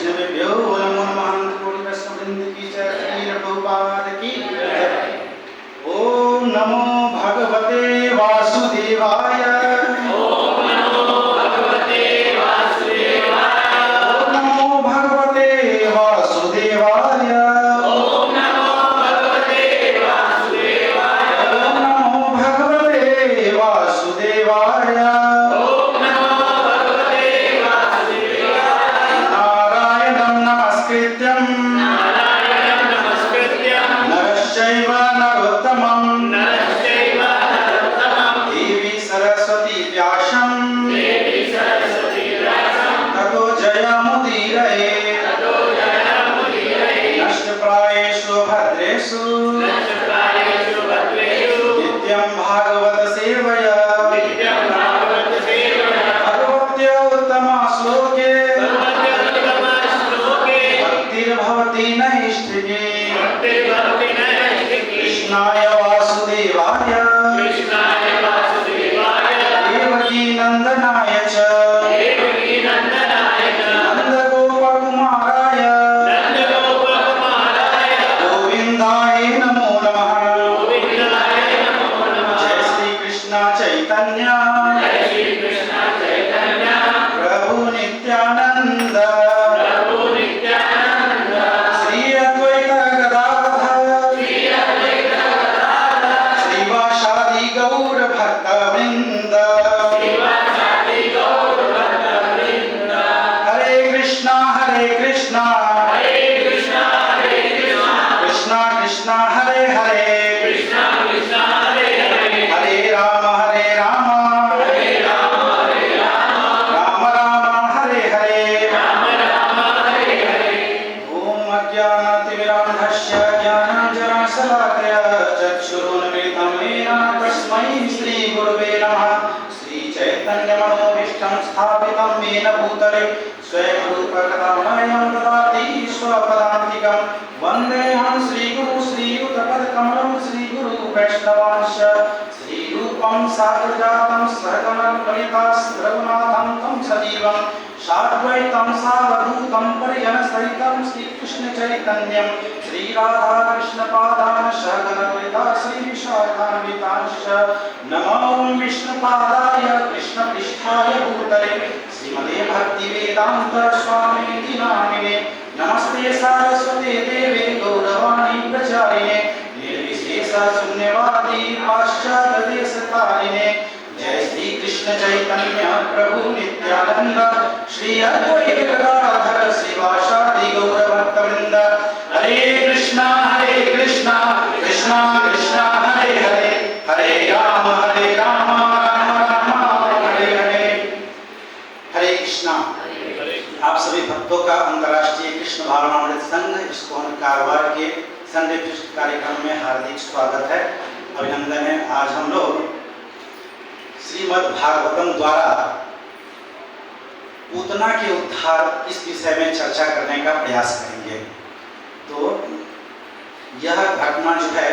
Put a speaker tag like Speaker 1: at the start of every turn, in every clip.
Speaker 1: वैष्णवेभ्यो नमो नमः। कोटि वैष्णववृंद की जय। श्री प्रभुपाद की जय। ओम नमो भगवते वासुदेवाय।
Speaker 2: ओम नमो भगवते वासुदेवाय।
Speaker 1: ओम नमो भगवते वासुदेवाय।
Speaker 2: ओम नमो भगवते वासुदेवाय।
Speaker 1: ओम नमो भगवते वासुदेवाय।
Speaker 2: ओम नमो भगवते वासुदेवाय।
Speaker 1: नारायणं नमस्कृत्यं
Speaker 2: नारायणं नमस्कृत्यं
Speaker 1: नरश्चैव नरोत्तमं
Speaker 2: नरश्चैव नरोत्तमं
Speaker 1: देवी सरस्वती व्यासं
Speaker 2: देवी सरस्वती व्यासं
Speaker 1: ततो जयमुदीरये।
Speaker 2: ततो जयमुदीरये।
Speaker 1: नष्टप्रायेषु भद्रेषु
Speaker 2: नष्टप्रायेषु भद्रेषु
Speaker 1: नित्यं भागवत सेवया।
Speaker 2: नित्यं भागवतसेवया।
Speaker 1: भगवत्या उत्तमश्लोके
Speaker 2: भगवत्योत्तमश्लोके
Speaker 1: भक्तिर्भवति नैष्ठिके।
Speaker 2: भक्तिर्भवति नैष्ठिकी।
Speaker 1: कृष्णाय वासुदेवाय
Speaker 2: कृष्णाय वासुदेवाय
Speaker 1: देवकी नन्दनाय च
Speaker 2: देवकी नन्दनाय च
Speaker 1: नन्दगोपकुमाराय
Speaker 2: नन्दगोपकुमाराय
Speaker 1: गोविन्दाय नमो नमः।
Speaker 2: गोविन्दाय नमो नमः।
Speaker 1: जय श्री कृष्ण चैतन्य
Speaker 2: जय श्री कृष्ण चैतन्य
Speaker 1: प्रभु नित्यानंद
Speaker 2: प्रभु नित्यानंद
Speaker 1: श्री अद्वैत गदाधर
Speaker 2: श्री अद्वैत गदाधर
Speaker 1: श्रीवासादि गौर भक्तवृंद।
Speaker 2: श्रीवासादि गौर भक्तवृंद।
Speaker 1: हरे कृष्णा कृष्णा कृष्णा कृष्णा हरे हरे
Speaker 2: कृष्णा कृष्णा हरे हरे
Speaker 1: हरे राम
Speaker 2: हरे राम
Speaker 1: राम राम हरे हरे।
Speaker 2: राम राम हरे हरे।
Speaker 1: ओम अज्ञानतिमिरान्धस्य ज्ञानाञ्जनशलाकया चक्षुरुन्मिलितं येन तस्मै श्रीगुरुवे नमः। श्रीचैतन्यमनोभीष्टं स्थापितं येन भूतले स्वयं रूपकथामयं ददाति स्वपदान्तिकं। वन्देऽहं श्रीगुरु श्रीयुतपदकमलं श्रीगुरु वैष्णवांश्च श्रीरूपं साग्रजातं सहगणं ललिता रघुनाथं तं सजीवं साद्वैतं सावधूतं परिजनसहितं श्रीकृष्णचैतन्यं श्रीराधाकृष्णपादान् सहगणललिता श्रीविशाखान्वितांश्च नमो विष्णुपादाय कृष्णपृष्ठाय भूतले श्रीमते भक्तिवेदान्त स्वामिनिति नामिने। नमस्ते सारस्वते देवे गौरवाणी प्रचारिणे निर्विशेष शून्यवादी पाश्चात्यदेशतारिणे। जय श्री कृष्ण चैतन्य प्रभु नित्यानंद श्री अद्वैत गदाधर श्रीवासादि गौर भक्तवृंद। हरे कृष्णा कृष्णा कृष्णा हरे हरे हरे राम राम राम हरे हरे। हरे कृष्णा। आप सभी भक्तों का अंतर्राष्ट्रीय कृष्ण भावनामृत संघ इस्कॉन कारवार के संडे फेस्ट कार्यक्रम में हार्दिक स्वागत है, अभिनंदन है। आज हम लोग श्रीमद् भागवतम द्वारा पूतना के उद्धार इस विषय में चर्चा करने का प्रयास करेंगे। तो यह घटना जो है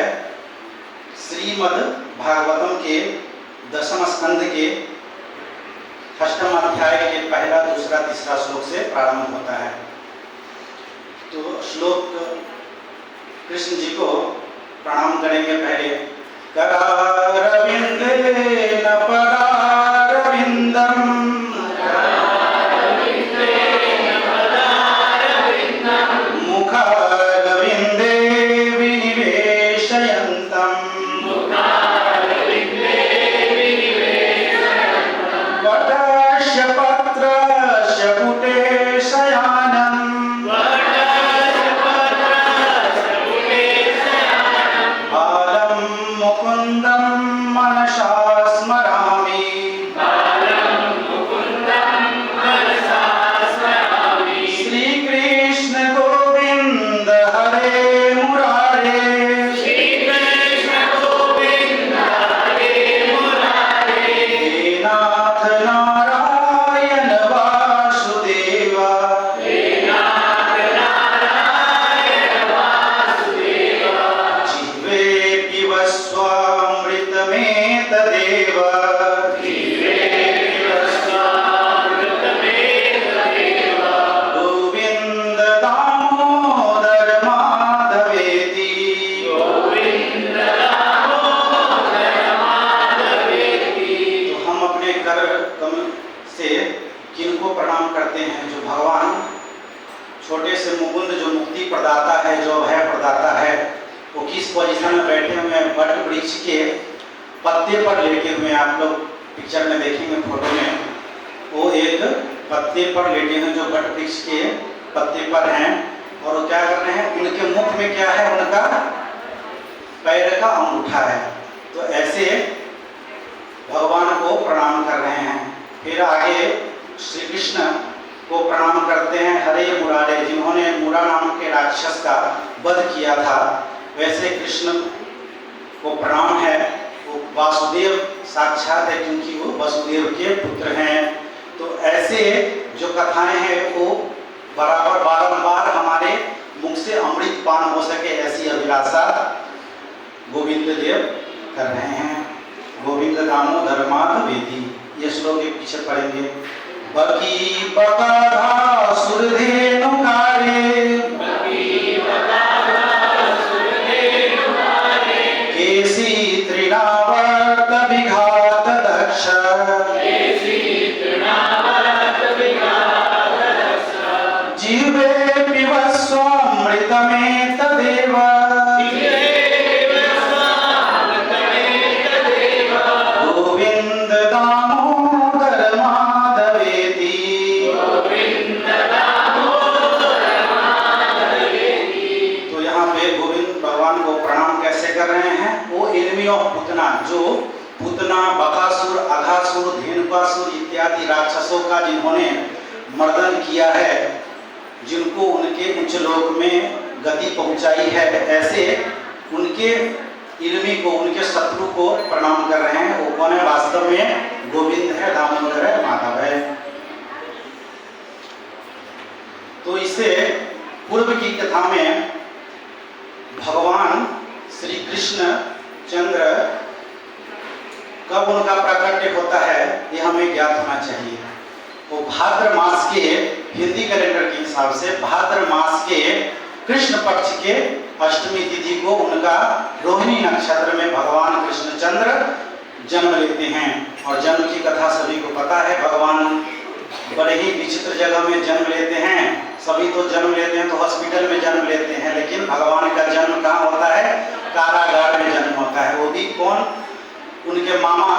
Speaker 1: श्रीमद् भागवतम के 10वें स्कंद के 8वें अध्याय के पहला, दूसरा, तीसरा श्लोक से प्रारंभ होता है। तो श्लोक कृष्ण जी को प्रणाम करेंगे। पहले करारविंदेन परारविंदम मुखारविंदे विनिवेशयन्तम् वटस्य पत्रस्य पुटे शयानम् बालं मुकुन्दं मनसा स्मरामि छोटे से मुकुंद जो मुक्ति प्रदाता है, जो भय प्रदाता है, वो किस पोजीशन में बैठे हुए हैं? वट वृक्ष के पत्ते पर लेटे हुए हैं। आप लोग पिक्चर में देखेंगे, फोटो में, वो एक पत्ते पर लेटे हैं जो वट वृक्ष के पत्ते पर हैं। और वो क्या कर रहे हैं? उनके मुख में क्या है? उनका पैर का अंगूठा है। तो ऐसे भगवान को प्रणाम कर रहे हैं। फिर आगे श्री कृष्ण को प्रणाम करते हैं। हरे मुरारे, जिन्होंने मुरा नाम के राक्षस का वध किया था, वैसे कृष्ण को प्रणाम है। वो वासुदेव साक्षात है, क्योंकि वो वसुदेव के पुत्र हैं। तो ऐसे जो कथाएं हैं वो बराबर बारंबार हमारे मुख से अमृत पान हो सके, ऐसी अभिलाषा गोविंद देव कर रहे हैं। गोविंद दामोदर माधवेति, ये श्लोक के पीछे पढ़ेंगे। बकी बकाधा सुरधेनुकारे, केसी तृणावर्त विघात दक्ष, जीवे पिबस्वामृतमेतदेव, गोविंद दामोदर माधवेति। तो यहाँ पे गोविंद भगवान को प्रणाम कैसे कर रहे हैं? वो एनिमी ऑफ पूतना, जो पूतना, बकासुर, अघासुर, धेनुकासुर इत्यादि राक्षसों का जिन्होंने मर्दन किया है, जिनको उनके उच्च लोक में गति पहुंचाई है, ऐसे उनके इल्मी को, उनके शत्रु को प्रणाम कर रहे हैं। वो कौन है? वास्तव में गोविंद है, दामोदर है, माधव है। तो इससे पूर्व की कथा में भगवान श्री कृष्ण चंद्र कब उनका प्राकट्य होता है, ये हमें ज्ञात होना चाहिए। वो भाद्र मास के, हिंदी कैलेंडर के हिसाब से भाद्र मास के कृष्ण पक्ष के अष्टमी तिथि को उनका रोहिणी नक्षत्र में भगवान कृष्णचंद्र जन्म लेते हैं। और जन्म की कथा सभी को पता है। भगवान बड़े ही विचित्र जगह में जन्म लेते हैं। सभी तो जन्म लेते हैं तो हॉस्पिटल में जन्म लेते हैं, लेकिन भगवान का जन्म कहाँ होता है? कारागार में जन्म होता है। वो भी कौन? उनके मामा।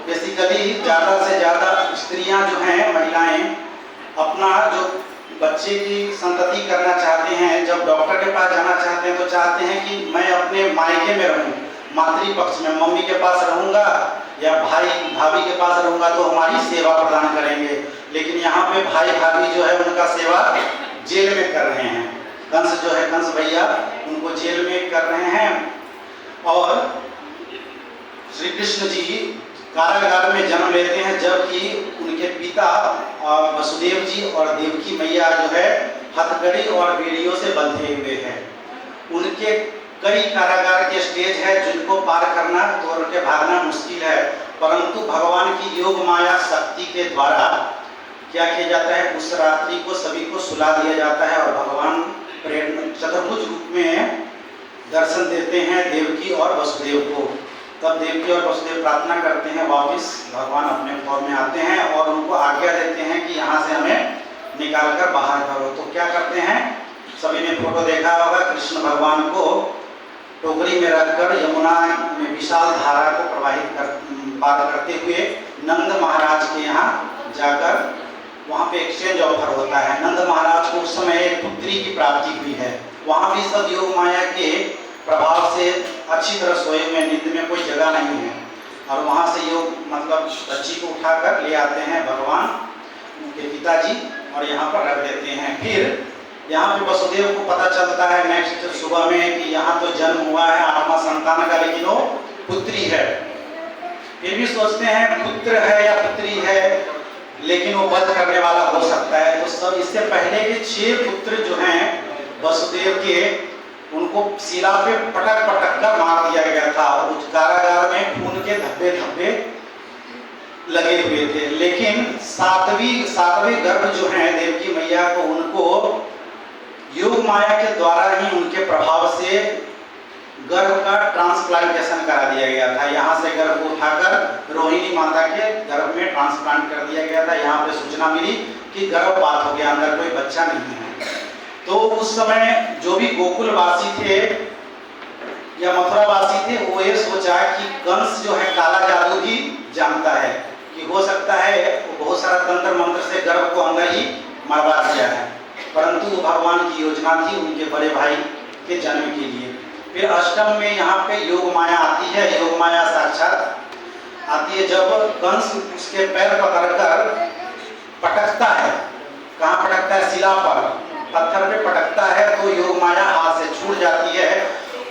Speaker 1: बेसिकली ज़्यादा से ज़्यादा स्त्रियां जो हैं, महिलाएं, अपना जो बच्चे की संतति करना चाहते हैं, जब डॉक्टर के पास जाना चाहते हैं तो चाहते हैं कि मैं अपने मायके में रहूं, मातृपक्ष में मम्मी के पास रहूंगा या भाई भाभी के पास रहूंगा तो हमारी सेवा प्रदान करेंगे। लेकिन यहाँ पे भाई भाभी जो है उनका सेवा जेल में कर रहे हैं। कंस जो है, कंस भैया, उनको जेल में कर रहे हैं। और श्री कृष्ण जी कारागार में जन्म लेते हैं, जबकि उनके पिता वसुदेव जी और देवकी मैया जो है हथकड़ी और बेड़ियों से बंधे हुए हैं। उनके कई कारागार के स्टेज है जिनको पार करना तो उनके भागना मुश्किल है, परंतु भगवान की योग माया शक्ति के द्वारा क्या किया जाता है? उस रात्रि को सभी को सुला दिया जाता है और भगवान चतुर्भुज रूप में दर्शन देते हैं देवकी और वसुदेव को। तब देवकी और वसुदेव प्रार्थना करते हैं, वापस भगवान अपने फॉर्म में आते हैं और उनको आज्ञा देते हैं कि यहाँ से हमें निकाल कर बाहर करो। तो क्या करते हैं? सभी ने फोटो देखा होगा, कृष्ण भगवान को टोकरी में रखकर यमुना में विशाल धारा को पार करते हुए नंद महाराज के यहाँ जाकर वहाँ पे एक्सचेंज ऑफर होता है। नंद महाराज को उस समय एक पुत्री की प्राप्ति हुई है। वहाँ भी सब योग माया के प्रभाव से अच्छी तरह सोए हुए, नींद में कोई जगह नहीं है। और वहाँ से योग मतलब बच्ची को उठाकर ले आते हैं भगवान उनके पिताजी और यहाँ पर रख देते हैं। फिर यहाँ पे वसुदेव को पता चलता है नेक्स्ट सुबह में कि यहाँ तो जन्म हुआ है आत्मा संतान का, लेकिन वो पुत्री है। फिर भी सोचते हैं पुत्र है या पुत्री है, लेकिन वो वध करने वाला हो सकता है। तो सब इससे पहले के 6 पुत्र जो हैं वसुदेव के, उनको शिला पे पटक पटक कर मार दिया गया था। उस कारागार में खून के धब्बे धब्बे लगे हुए थे। लेकिन सातवें गर्भ जो है देवकी मैया को, उनको योग माया के द्वारा ही उनके प्रभाव से गर्भ का ट्रांसप्लांटेशन करा दिया गया था। यहाँ से गर्भ को उठाकर रोहिणी माता के गर्भ में ट्रांसप्लांट कर दिया गया था। यहाँ पे सूचना मिली कि गर्भपात हो गया, अंदर कोई बच्चा नहीं है। उस समय जो भी गोकुलवासी थे या मथुरावासी थे वो ये सोचा कि कंस जो है काला जादू भी जानता है, कि हो सकता है वो बहुत सारा तंत्र मंत्र से गर्भ को अंदर ही मरवा दिया है, परंतु भगवान की योजना थी उनके बड़े भाई के जन्म के लिए। फिर अष्टम में यहाँ पे योग माया आती है, योग माया साक्षात आती है जब कंस उसके पैर पकड़कर पटकता है। कहाँ पटकता है? शिला पर, पत्थर पे पटकता है तो योग माया हाथ से छूट जाती है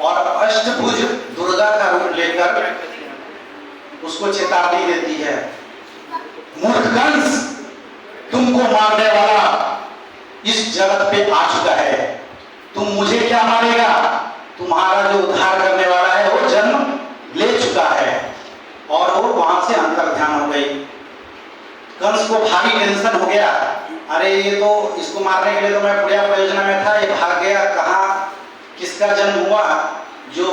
Speaker 1: और अष्टभुज दुर्गा का रूप लेकर उसको चेतावनी देती है, मूर्ख कंस, तुमको मारने वाला इस जगत पे आ चुका है, तुम मुझे क्या मारेगा? तुम्हारा जो उद्धार करने वाला है वो जन्म ले चुका है। और वो वहां से अंतर ध्यान हो गई। कंस को भारी टेंशन हो गया, अरे ये तो इसको मारने के लिए तो मैं पूरा प्रयोजना में था, ये भाग गया, कहाँ किसका जन्म हुआ? जो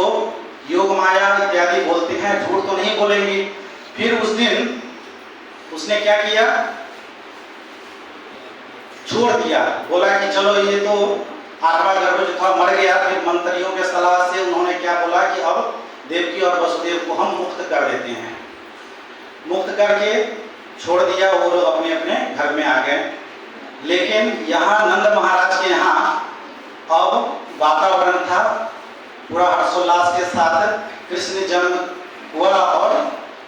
Speaker 1: योग माया इत्यादि बोलते हैं, झूठ तो नहीं बोलेंगी। फिर उस दिन उसने क्या किया? छोड़ दिया, बोला कि चलो ये तो आठवां गर्भ जो था मर गया। फिर मंत्रियों के सलाह से उन्होंने क्या बोला कि अब देवकी और वसुदेव को हम मुक्त कर देते हैं। मुक्त करके छोड़ दिया, वो लोग अपने अपने घर में आ गए। लेकिन यहाँ नंद महाराज के यहाँ अब वातावरण था पूरा हर्षोल्लास के साथ, कृष्ण जन्म हुआ और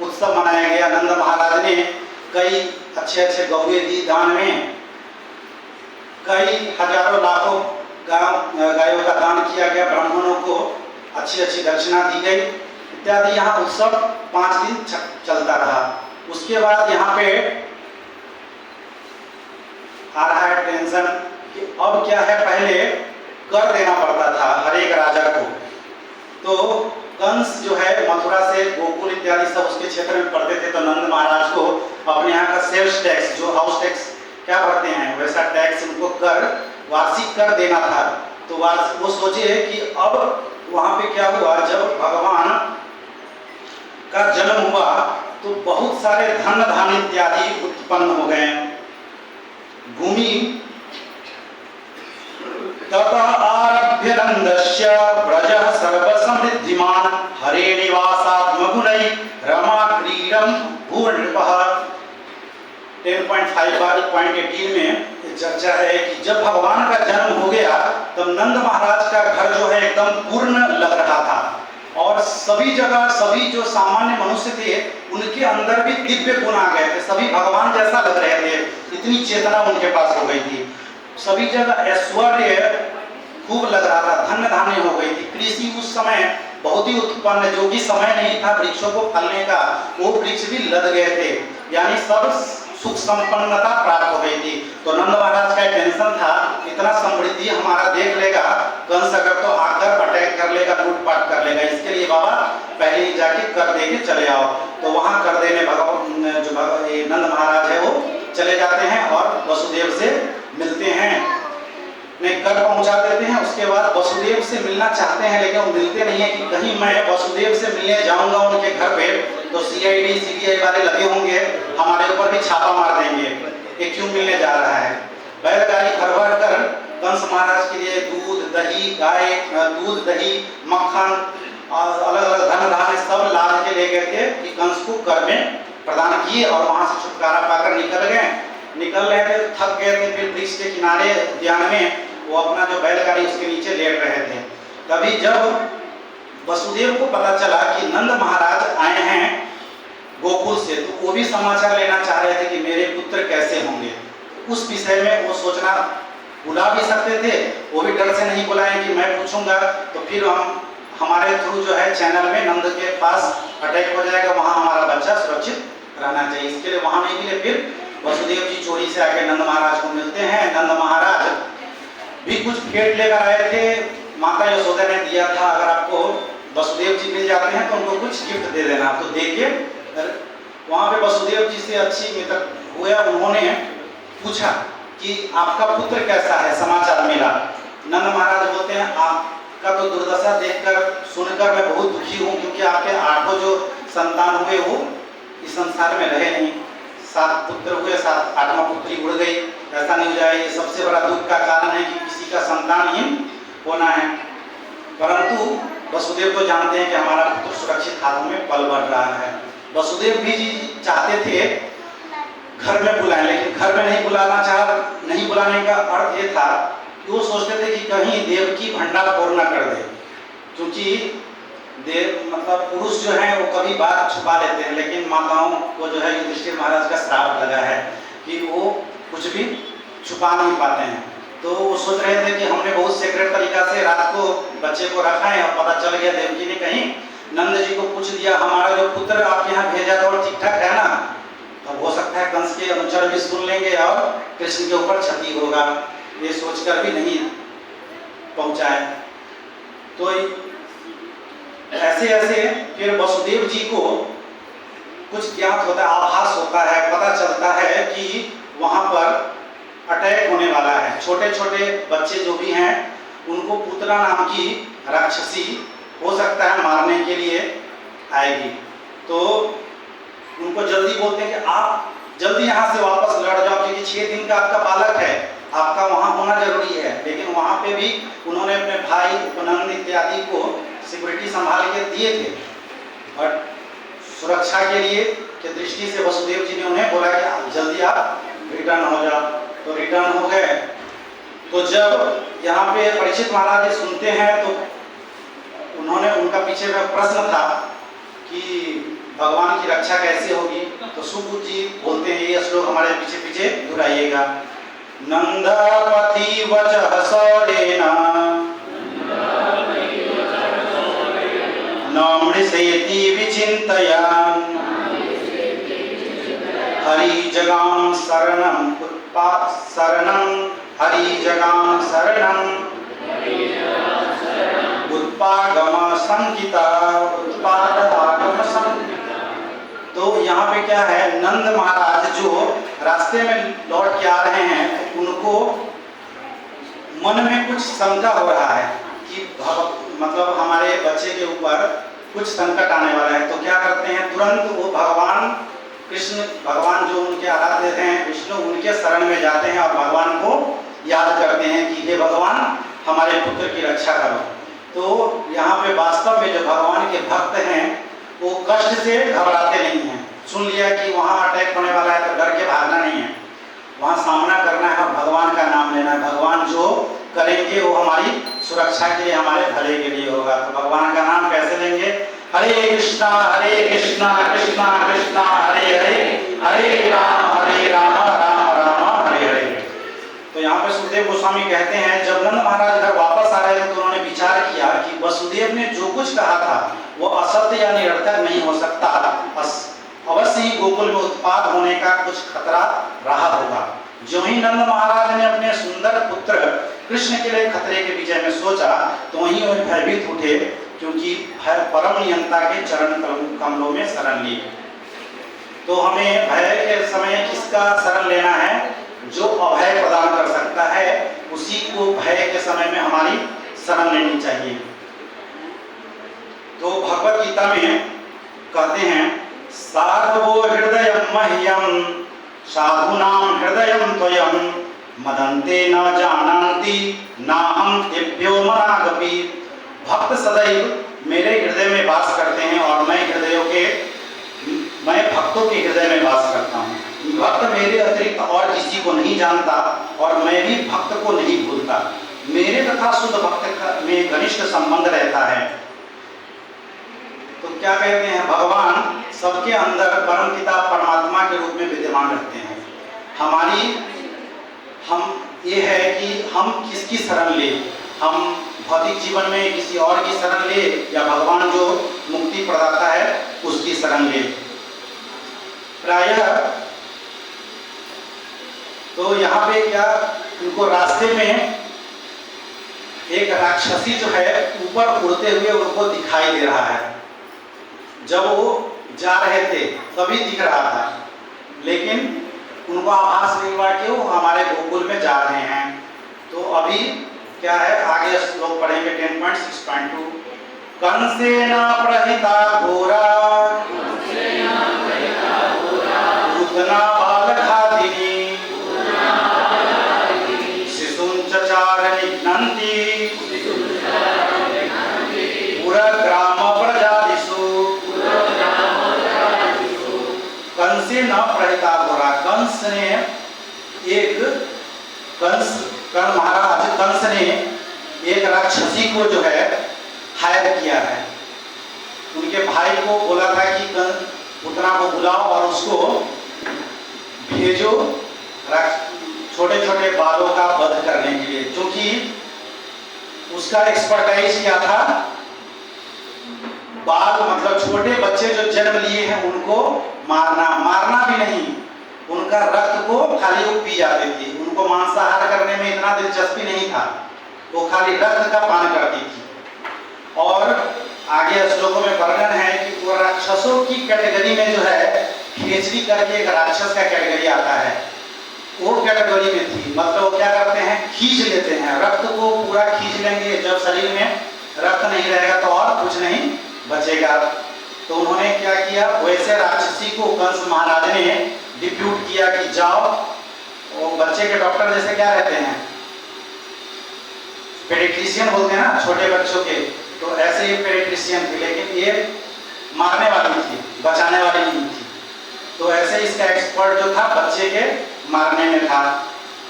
Speaker 1: उत्सव मनाया गया। नंद महाराज ने कई अच्छे अच्छे गौवे दी दान में, कई हजारों लाखों गायों का दान किया गया, ब्राह्मणों को अच्छी अच्छी दक्षिणा दी गई इत्यादि। यहाँ उत्सव 5 दिन चलता रहा। उसके बाद यहाँ पे आ रहा है टेंशन कि अब क्या है, पहले कर देना पड़ता था हर एक राजा को। तो कंस जो है मथुरा से गोकुल इत्यादि सब उसके क्षेत्र में पड़ते थे, तो नंद महाराज को अपने यहाँ का सेल्स टैक्स, जो हाउस टैक्स क्या भरते हैं वैसा टैक्स उनको कर, वार्षिक कर देना था। तो वो सोचे कि अब वहाँ पे क्या हुआ, जब भगवान का जन्म हुआ तो बहुत सारे धन धान इत्यादि उत्पन्न हो गए। भूमि ततः आरभ्य नंदस्य ब्रजः सर्वसमृद्धिमान हरे निवासात्मगुणै रमा क्रीडम भूर्नृपः। 10.5.18 में चर्चा है कि जब भगवान का जन्म हो गया तब नंद महाराज का घर जो है एकदम पूर्ण लग रहा था और सभी जगह सभी जो सामान्य मनुष्य थे उनके अंदर भी दिव्य गुण आ गए थे, सभी भगवान जैसा लग रहे थे, इतनी चेतना उनके पास हो गई थी। सभी जगह ऐश्वर्य खूब लग रहा था, धन्य धान्य हो गई थी। कृषि उस समय बहुत ही उत्पन्न, जो कि समय नहीं था वृक्षों को फलने का, वो वृक्ष भी लद गए थे, यानी सब सुख संपन्नता प्राप्त हो गई थी। तो नंद महाराज का टेंशन था, इतना समृद्धि हमारा देख लेगा कंस, अगर तो आकर अटैक कर लेगा, लूटपाट कर लेगा, इसके लिए बाबा पहले ही जाके कर दे के चले आओ। तो वहां कर देने भगवान जो नंद महाराज है वो चले जाते हैं और वसुदेव से मिलते हैं, नहीं कर पहुंचा देते हैं। उसके बाद वसुदेव से मिलना चाहते हैं लेकिन वो मिलते नहीं है कि कहीं मैं वसुदेव से मिलने जाऊंगा उनके घर पे तो सीआईडी सीबीआई वाले लगे होंगे, हमारे ऊपर भी छापा मार देंगे, ये क्यों मिलने जा रहा है। बैलगाड़ी भर भर कर कंस महाराज के लिए दूध दही गाय, दूध दही मक्खन और अलग अलग धन धान्य सब लाद के ले गए थे कि कंस को कर में प्रदान किए और वहां से छुटकारा पाकर निकल गए। निकल रहे थे, थक गए थे, फिर वृक्ष के किनारे उद्यान में वो अपना जो बैलगाड़ी उसके नीचे लेट रहे थे। तभी जब वसुदेव को पता चला कि नंद महाराज आए हैं गोकुल से, तो वो भी समाचार लेना चाह रहे थे कि मेरे पुत्र कैसे होंगे। उस विषय में वो सोचना बुला भी सकते थे, वो भी डर से नहीं बुलाए कि मैं पूछूंगा तो फिर हमारे थ्रू जो है चैनल में नंद के पास अटैक हो जाएगा, वहाँ हमारा बच्चा सुरक्षित रहना चाहिए, इसके लिए वहाँ नहीं मिले। फिर वसुदेव जी चोरी से आके नंद महाराज को मिलते हैं। नंद महाराज भी कुछ भेंट लेकर आए थे, माता यशोदा ने दिया था, अगर आपको वसुदेव जी मिल जाते हैं तो उनको कुछ गिफ्ट दे देना। तो देखिए वहाँ पे वसुदेव जी से अच्छी मित्र हुआ, उन्होंने पूछा कि आपका पुत्र कैसा है, समाचार मिला। नंद महाराज बोलते हैं आपका तो दुर्दशा देखकर सुनकर मैं बहुत दुखी हूँ, क्योंकि आपके 8 जो संतान हुए वो इस संसार में रहे नहीं, 7 पुत्र हुए, 8वां पुत्री उड़ गई, ऐसा नहीं हो जाए। ये सबसे बड़ा दुख का कारण है कि किसी का संतान संतानहीन होना है। परंतु वसुदेव तो जानते हैं कि हमारा पुत्र सुरक्षित हाथों में पल बढ़ रहा है। वसुदेव भी जी चाहते थे घर में बुलाएं, लेकिन घर में नहीं बुलाने का अर्थ ये था कि वो सोचते थे कि कहीं देवकी भंडाफोड़ न कर दे, क्योंकि मतलब पुरुष जो हैं वो कभी बात छुपा लेते हैं, लेकिन माताओं को जो है युधिष्ठिर महाराज का श्राप लगा है कि वो कुछ भी छुपा नहीं पाते हैं। तो वो सोच रहे थे कि हमने बहुत सीक्रेट तरीका से रात को बच्चे को रखा है और पता चल गया देवकी ने कहीं नंद जी को पूछ दिया हमारा जो पुत्र आपके यहाँ भेजा था और ठीक ठाक है ना, तब हो सकता है कंस के अनुचर भी सुन लेंगे और कृष्ण के ऊपर क्षति होगा, ये सोचकर भी नहीं पहुंचाए। तो ऐसे ऐसे फिर वसुदेव जी को कुछ ज्ञात होता है, आभास होता है, पता चलता है कि वहां पर अटैक होने वाला है। छोटे छोटे बच्चे जो भी हैं उनको पुतना नाम की राक्षसी हो सकता है मारने के लिए आएगी। तो उनको जल्दी बोलते हैं कि आप जल्दी यहाँ से वापस लौट जाओ, क्योंकि 6 दिन का आपका बालक है, आपका वहाँ होना जरूरी है। लेकिन वहाँ पे भी उन्होंने अपने भाई उपनंद इत्यादि को सिक्योरिटी संभाल के दिए थे, और सुरक्षा के लिए की दृष्टि से वसुदेव जी ने उन्हें बोला कि जल्दी आप रिटर्न हो जाओ। तो रिटर्न हो गए। तो जब यहाँ पे परीक्षित महाराज जी सुनते हैं तो उन्होंने उनका पीछे में प्रश्न था कि भगवान की रक्षा कैसे होगी। तो सुबुद्ध जी बोलते हैं ये श्लोक हमारे पीछे पीछे दोहराइएगा। नंदापति वचः सौरेण न मृषेति विचिन्तयान् हरि जगाम शरणं हरि जगाम शरणं उत्पागम संकिता उत्पादआगम संकिता। तो यहाँ पे क्या है, नंद महाराज जो रास्ते में लौट के आ रहे हैं तो उनको मन में कुछ शंका हो रहा है कि मतलब हमारे बच्चे के ऊपर कुछ संकट आने वाला है। तो क्या करते हैं, तुरंत वो भगवान कृष्ण, भगवान जो उनके आराध्य हैं विष्णु, उनके शरण में जाते हैं और भगवान को याद करते हैं कि हे भगवान हमारे पुत्र की रक्षा करो। तो यहाँ पे वास्तव में जो भगवान के भक्त हैं वो कष्ट से घबराते नहीं हैं। सुन लिया कि वहाँ अटैक होने वाला है तो डर के भागना नहीं है, वहाँ सामना करना है और भगवान का नाम लेना है। भगवान जो करेंगे वो हमारी सुरक्षा के लिए, हमारे भले के लिए होगा। तो भगवान का नाम कैसे लेंगे, हरे कृष्णा कृष्णा कृष्णा हरे हरे, हरे राम राम राम हरे हरे। तो यहाँ पे सुखदेव गोस्वामी कहते हैं जब नंद महाराज घर वापस आ रहे थे तो उन्होंने विचार किया कि वसुदेव ने जो कुछ कहा था वो असत्य या निरर्थक नहीं हो सकता, अवश्य ही गोकुल में उत्पाद होने का कुछ खतरा रहा होगा। जो ही नंद महाराज ने अपने सुंदर पुत्र कृष्ण के लिए खतरे के विजय में सोचा तो वहीं वे भयभीत उठे, क्योंकि परम नियंता के चरण कमलों में शरण ली। तो हमें भय के समय किसका शरण लेना है, जो अभय प्रदान कर सकता है उसी को भय के समय में हमारी शरण लेनी चाहिए। तो भगवत गीता में कहते हैं साधवो हृदय मह्यम साधुनाम हृदय त्वयं मदन्ते न जानन्ति नाहं तेभ्यो मनागपि। भक्त सदैव मेरे हृदय में वास करते हैं और मैं भक्तों के हृदय में वास करता हूँ। भक्त मेरे अतिरिक्त और किसी को नहीं जानता और मैं भी भक्त को नहीं भूलता। मेरे तथा शुद्ध भक्त में घनिष्ठ संबंध रहता है। तो क्या कहते हैं, भगवान सबके अंदर परम पिता परमात्मा के रूप में विद्यमान रहते हैं। हम ये है कि हम किसकी शरण ले, हम भौतिक जीवन में किसी और की शरण ले या भगवान जो मुक्ति प्रदाता है उसकी शरण ले। प्रायः तो यहाँ पे क्या, उनको रास्ते में एक राक्षसी जो है ऊपर उड़ते हुए उनको दिखाई दे रहा है। जब वो जा रहे थे तभी दिख रहा था, लेकिन उनको आभास नहीं हुआ कि वो हमारे गोकुल में जा रहे हैं। तो अभी क्या है, आगे श्लोक पढ़ेंगे 10.6.2। कंसेन प्रहिता घोरा पूतना बालघातिनी शिशुं चचार निघ्ना गृह्णन्ति पुरग्राम प्रजातिषु कंसे न प्रहिता गोरा। कंस ने महाराज कंस ने एक राक्षसी को जो है हायर किया है। उनके भाई को बोला था कि पुतना को बुलाओ और उसको भेजो छोटे छोटे बालों का वध करने के लिए, क्योंकि उसका एक्सपर्टाइज क्या था, बाल मतलब छोटे बच्चे जो जन्म लिए हैं उनको मारना भी नहीं, उनका रक्त को खाली वो पी जाती थी। उनको मांसाहार करने में इतना दिलचस्पी नहीं था, वो खाली रक्त का पान करती थी। और आगे श्लोकों में वर्णन है कि वो राक्षसों की कैटेगरी में जो है खेचरी करके एक राक्षस का कैटेगरी आता है, वो कैटेगरी में थी। मतलब वो क्या करते हैं, खींच लेते हैं, रक्त को पूरा खींच लेंगे। जब शरीर में रक्त नहीं रहेगा तो और कुछ नहीं बचेगा। तो उन्होंने क्या किया, वैसे राक्षसी को कंस महाराज ने डिप्यूट किया कि जाओ, वो बच्चे के डॉक्टर जैसे क्या रहते हैं, पेडिट्रिशियन बोलते हैं ना छोटे बच्चों के, तो ऐसे ही पेडिट्रिशियन थी, लेकिन ये मारने वाली थी, बचाने वाली नहीं थी। तो ऐसे इसका एक्सपर्ट जो था बच्चे के मारने में था।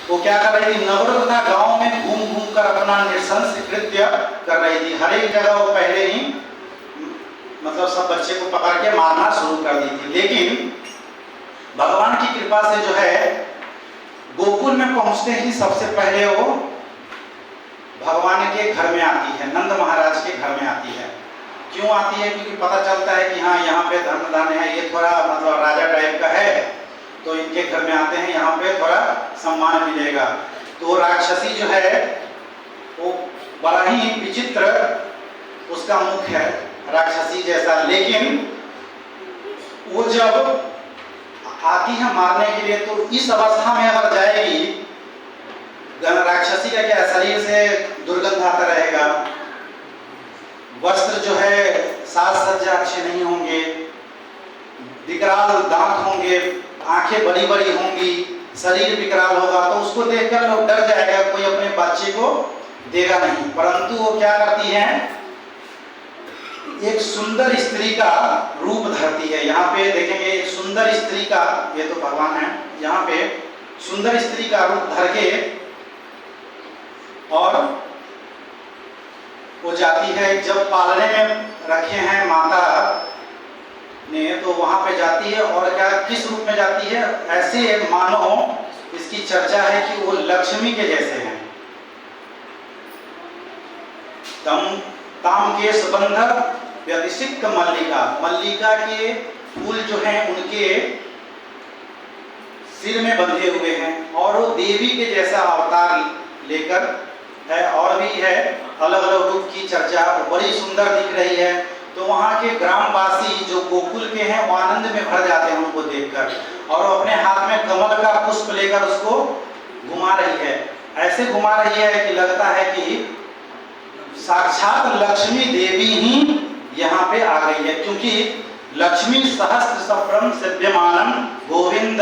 Speaker 1: वो क्या कर रही थी, नगर तथा गांव में घूम घूम कर अपना नृशंस कृत्य कर रही थी। हर एक जगह वो पहले ही मतलब सब बच्चे को पकड़ के मारना शुरू कर दी थी। लेकिन भगवान की कृपा से जो है गोकुल में पहुंचते ही सबसे पहले वो भगवान के घर में आती है, नंद महाराज के घर में आती है। क्यों आती है, क्योंकि पता चलता है कि हाँ यहाँ पे धर्मदान है, ये थोड़ा मतलब राजा टाइप का है, तो इनके घर में आते हैं, यहाँ पे थोड़ा सम्मान मिलेगा। तो राक्षसी जो है वो बड़ा ही विचित्र उसका मुख है, राक्षसी जैसा। लेकिन वो जब आती है मारने के लिए, तो इस अवस्था में अगर जाएगी, राक्षसी का क्या शरीर से दुर्गंध आता रहेगा, वस्त्र जो है साज सज्जा अच्छे नहीं होंगे, विकराल दांत होंगे, आंखें बड़ी बड़ी होंगी, शरीर विकराल होगा, तो उसको देखकर लोग डर जाएगा, कोई अपने बच्चे को देगा नहीं। परंतु वो क्या करती हैं, एक सुंदर स्त्री का रूप धरती है। यहाँ पे देखेंगे एक सुंदर स्त्री का, ये तो भगवान है, यहाँ पे सुंदर स्त्री का रूप धर के और वो जाती है। जब पालने में रखे हैं माता ने, तो वहां पे जाती है और क्या किस रूप में जाती है, ऐसे मानो इसकी चर्चा है कि वो लक्ष्मी के जैसे हैं। ताम केश बंध व्यतिसिक्त मल्लिका, मल्लिका के फूल जो हैं उनके सिर में बंधे हुए हैं, और वो देवी के जैसा अवतार लेकर है, और भी है अलग अलग रूप की चर्चा, बड़ी सुंदर दिख रही है। तो वहाँ के ग्रामवासी जो गोकुल के हैं वो आनंद में भर जाते हैं उनको देखकर, और वो अपने हाथ में कमल का पुष्प लेकर उसको घुमा रही है। ऐसे घुमा रही है कि लगता है कि साक्षात लक्ष्मी देवी ही यहाँ पे आ गई है, क्योंकि लक्ष्मी सहस्त्र सप्रम सेव्यमानम गोविंद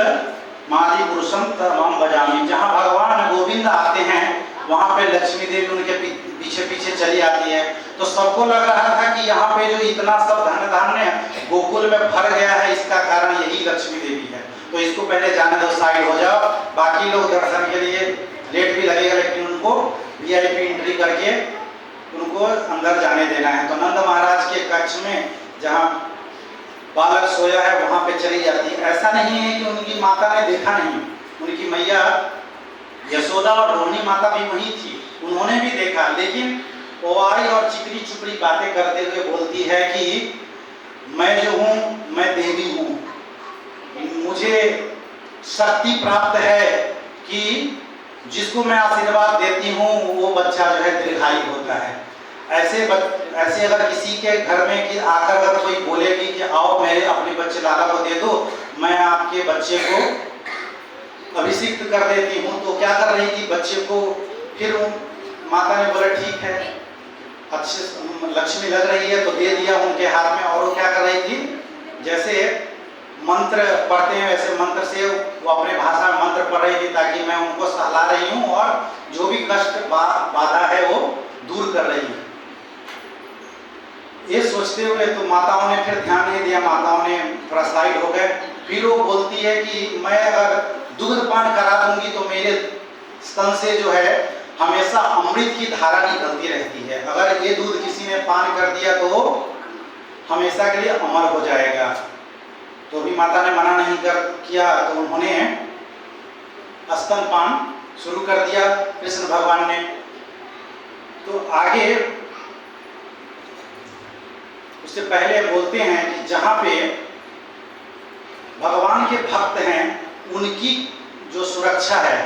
Speaker 1: मादि पुरुषम तमाम बजामी। जहाँ भगवान गोविंद आते हैं वहाँ पे लक्ष्मी देवी उनके पीछे पीछे चली आती है। तो सबको लग रहा था कि यहाँ पे जो इतना सब धन धान्य गोकुल में भर गया है, इसका कारण यही लक्ष्मी देवी है। तो इसको पहले जाने दो, साइड हो जाओ, बाकी लोग दर्शन के लिए लेट भी लगेगा, लेकिन उनको वीआईपी एंट्री करके उनको अंदर जाने देना है। तो नंद महाराज के कक्ष में जहाँ बालक सोया है वहाँ पे चली जाती है। ऐसा नहीं है कि उनकी माता ने देखा नहीं, उनकी मैया यशोदा और रोहिणी माता भी वही थी, उन्होंने भी देखा। लेकिन वो आई और चिकनी चुपड़ी बातें करते हुए बोलती है कि मैं जो हूँ मैं देवी हूँ, मुझे शक्ति प्राप्त है कि जिसको मैं आशीर्वाद देती हूँ वो बच्चा जो है दीर्घायु होता है। ऐसे अगर किसी के घर में कि आकर अगर कोई बोलेगी कि आओ मैं अपने बच्चे लाला को दे दो, मैं आपके बच्चे को अभिषिक्त कर देती हूँ, तो क्या कर रही थी, बच्चे को फिर माता ने बोला ठीक है, अच्छे लक्ष्मी लग रही है, तो दे दिया उनके हाथ में। और वो क्या कर रही थी, जैसे मंत्र पढ़ते हैं वैसे मंत्र से वो अपने भाषा में मंत्र पढ़ रही थी, ताकि मैं उनको सहला रही हूँ और जो भी कष्ट बाधा है वो दूर कर रही है। ये सोचते हुए तो माताओं ने फिर ध्यान नहीं दिया, माताओं ने थोड़ा साइड हो गए। फिर वो बोलती है कि मैं अगर दूध पान करा दूंगी तो मेरे स्तन से जो है हमेशा अमृत की धारा निकलती रहती है, अगर ये दूध किसी ने पान कर दिया तो हमेशा के लिए अमर हो जाएगा। तो भी माता ने मना नहीं किया, तो उन्होंने स्तन पान शुरू कर दिया कृष्ण भगवान ने। तो आगे उससे पहले बोलते हैं कि जहाँ पे भगवान के भक्त हैं उनकी जो सुरक्षा है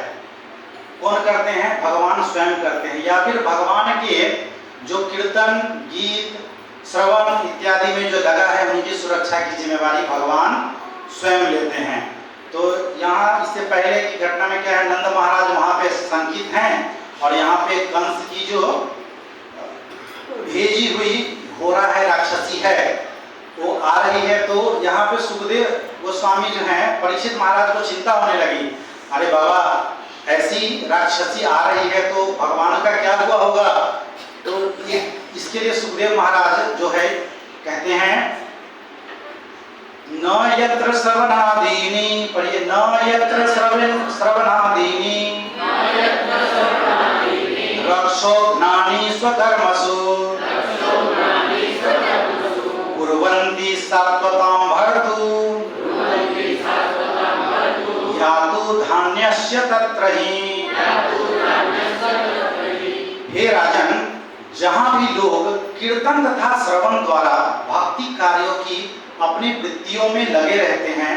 Speaker 1: कौन करते हैं? भगवान स्वयं करते हैं, या फिर भगवान के जो कीर्तन गीत श्रवण इत्यादि में जो लगा है उनकी सुरक्षा की जिम्मेवारी भगवान स्वयं लेते हैं। तो यहाँ इससे पहले की घटना में क्या है, नंद महाराज वहाँ पे संकित हैं और यहाँ पे कंस की जो भेजी हुई घोड़ा है, राक्षसी है, वो आ रही है। तो यहाँ पे सुखदेव गोस्वामी जो हैं परीक्षित महाराज को चिंता होने लगी, अरे बाबा ऐसी राक्षसी आ रही है तो भगवान का क्या हुआ होगा। तो ये इसके लिए सुखदेव महाराज जो है कहते हैं न यत्र श्रवणादीनि, पढ़िए, न यत्र श्रवणादीनि रक्षोघ्नानि स्वकर्मसु कुर्वन्ति सात्वतां भर्तु यातु धान्यस्य तत्र हि। हे राजन, जहाँ भी लोग कीर्तन तथा श्रवण द्वारा भक्ति कार्यों की अपनी वृत्तियों में लगे रहते हैं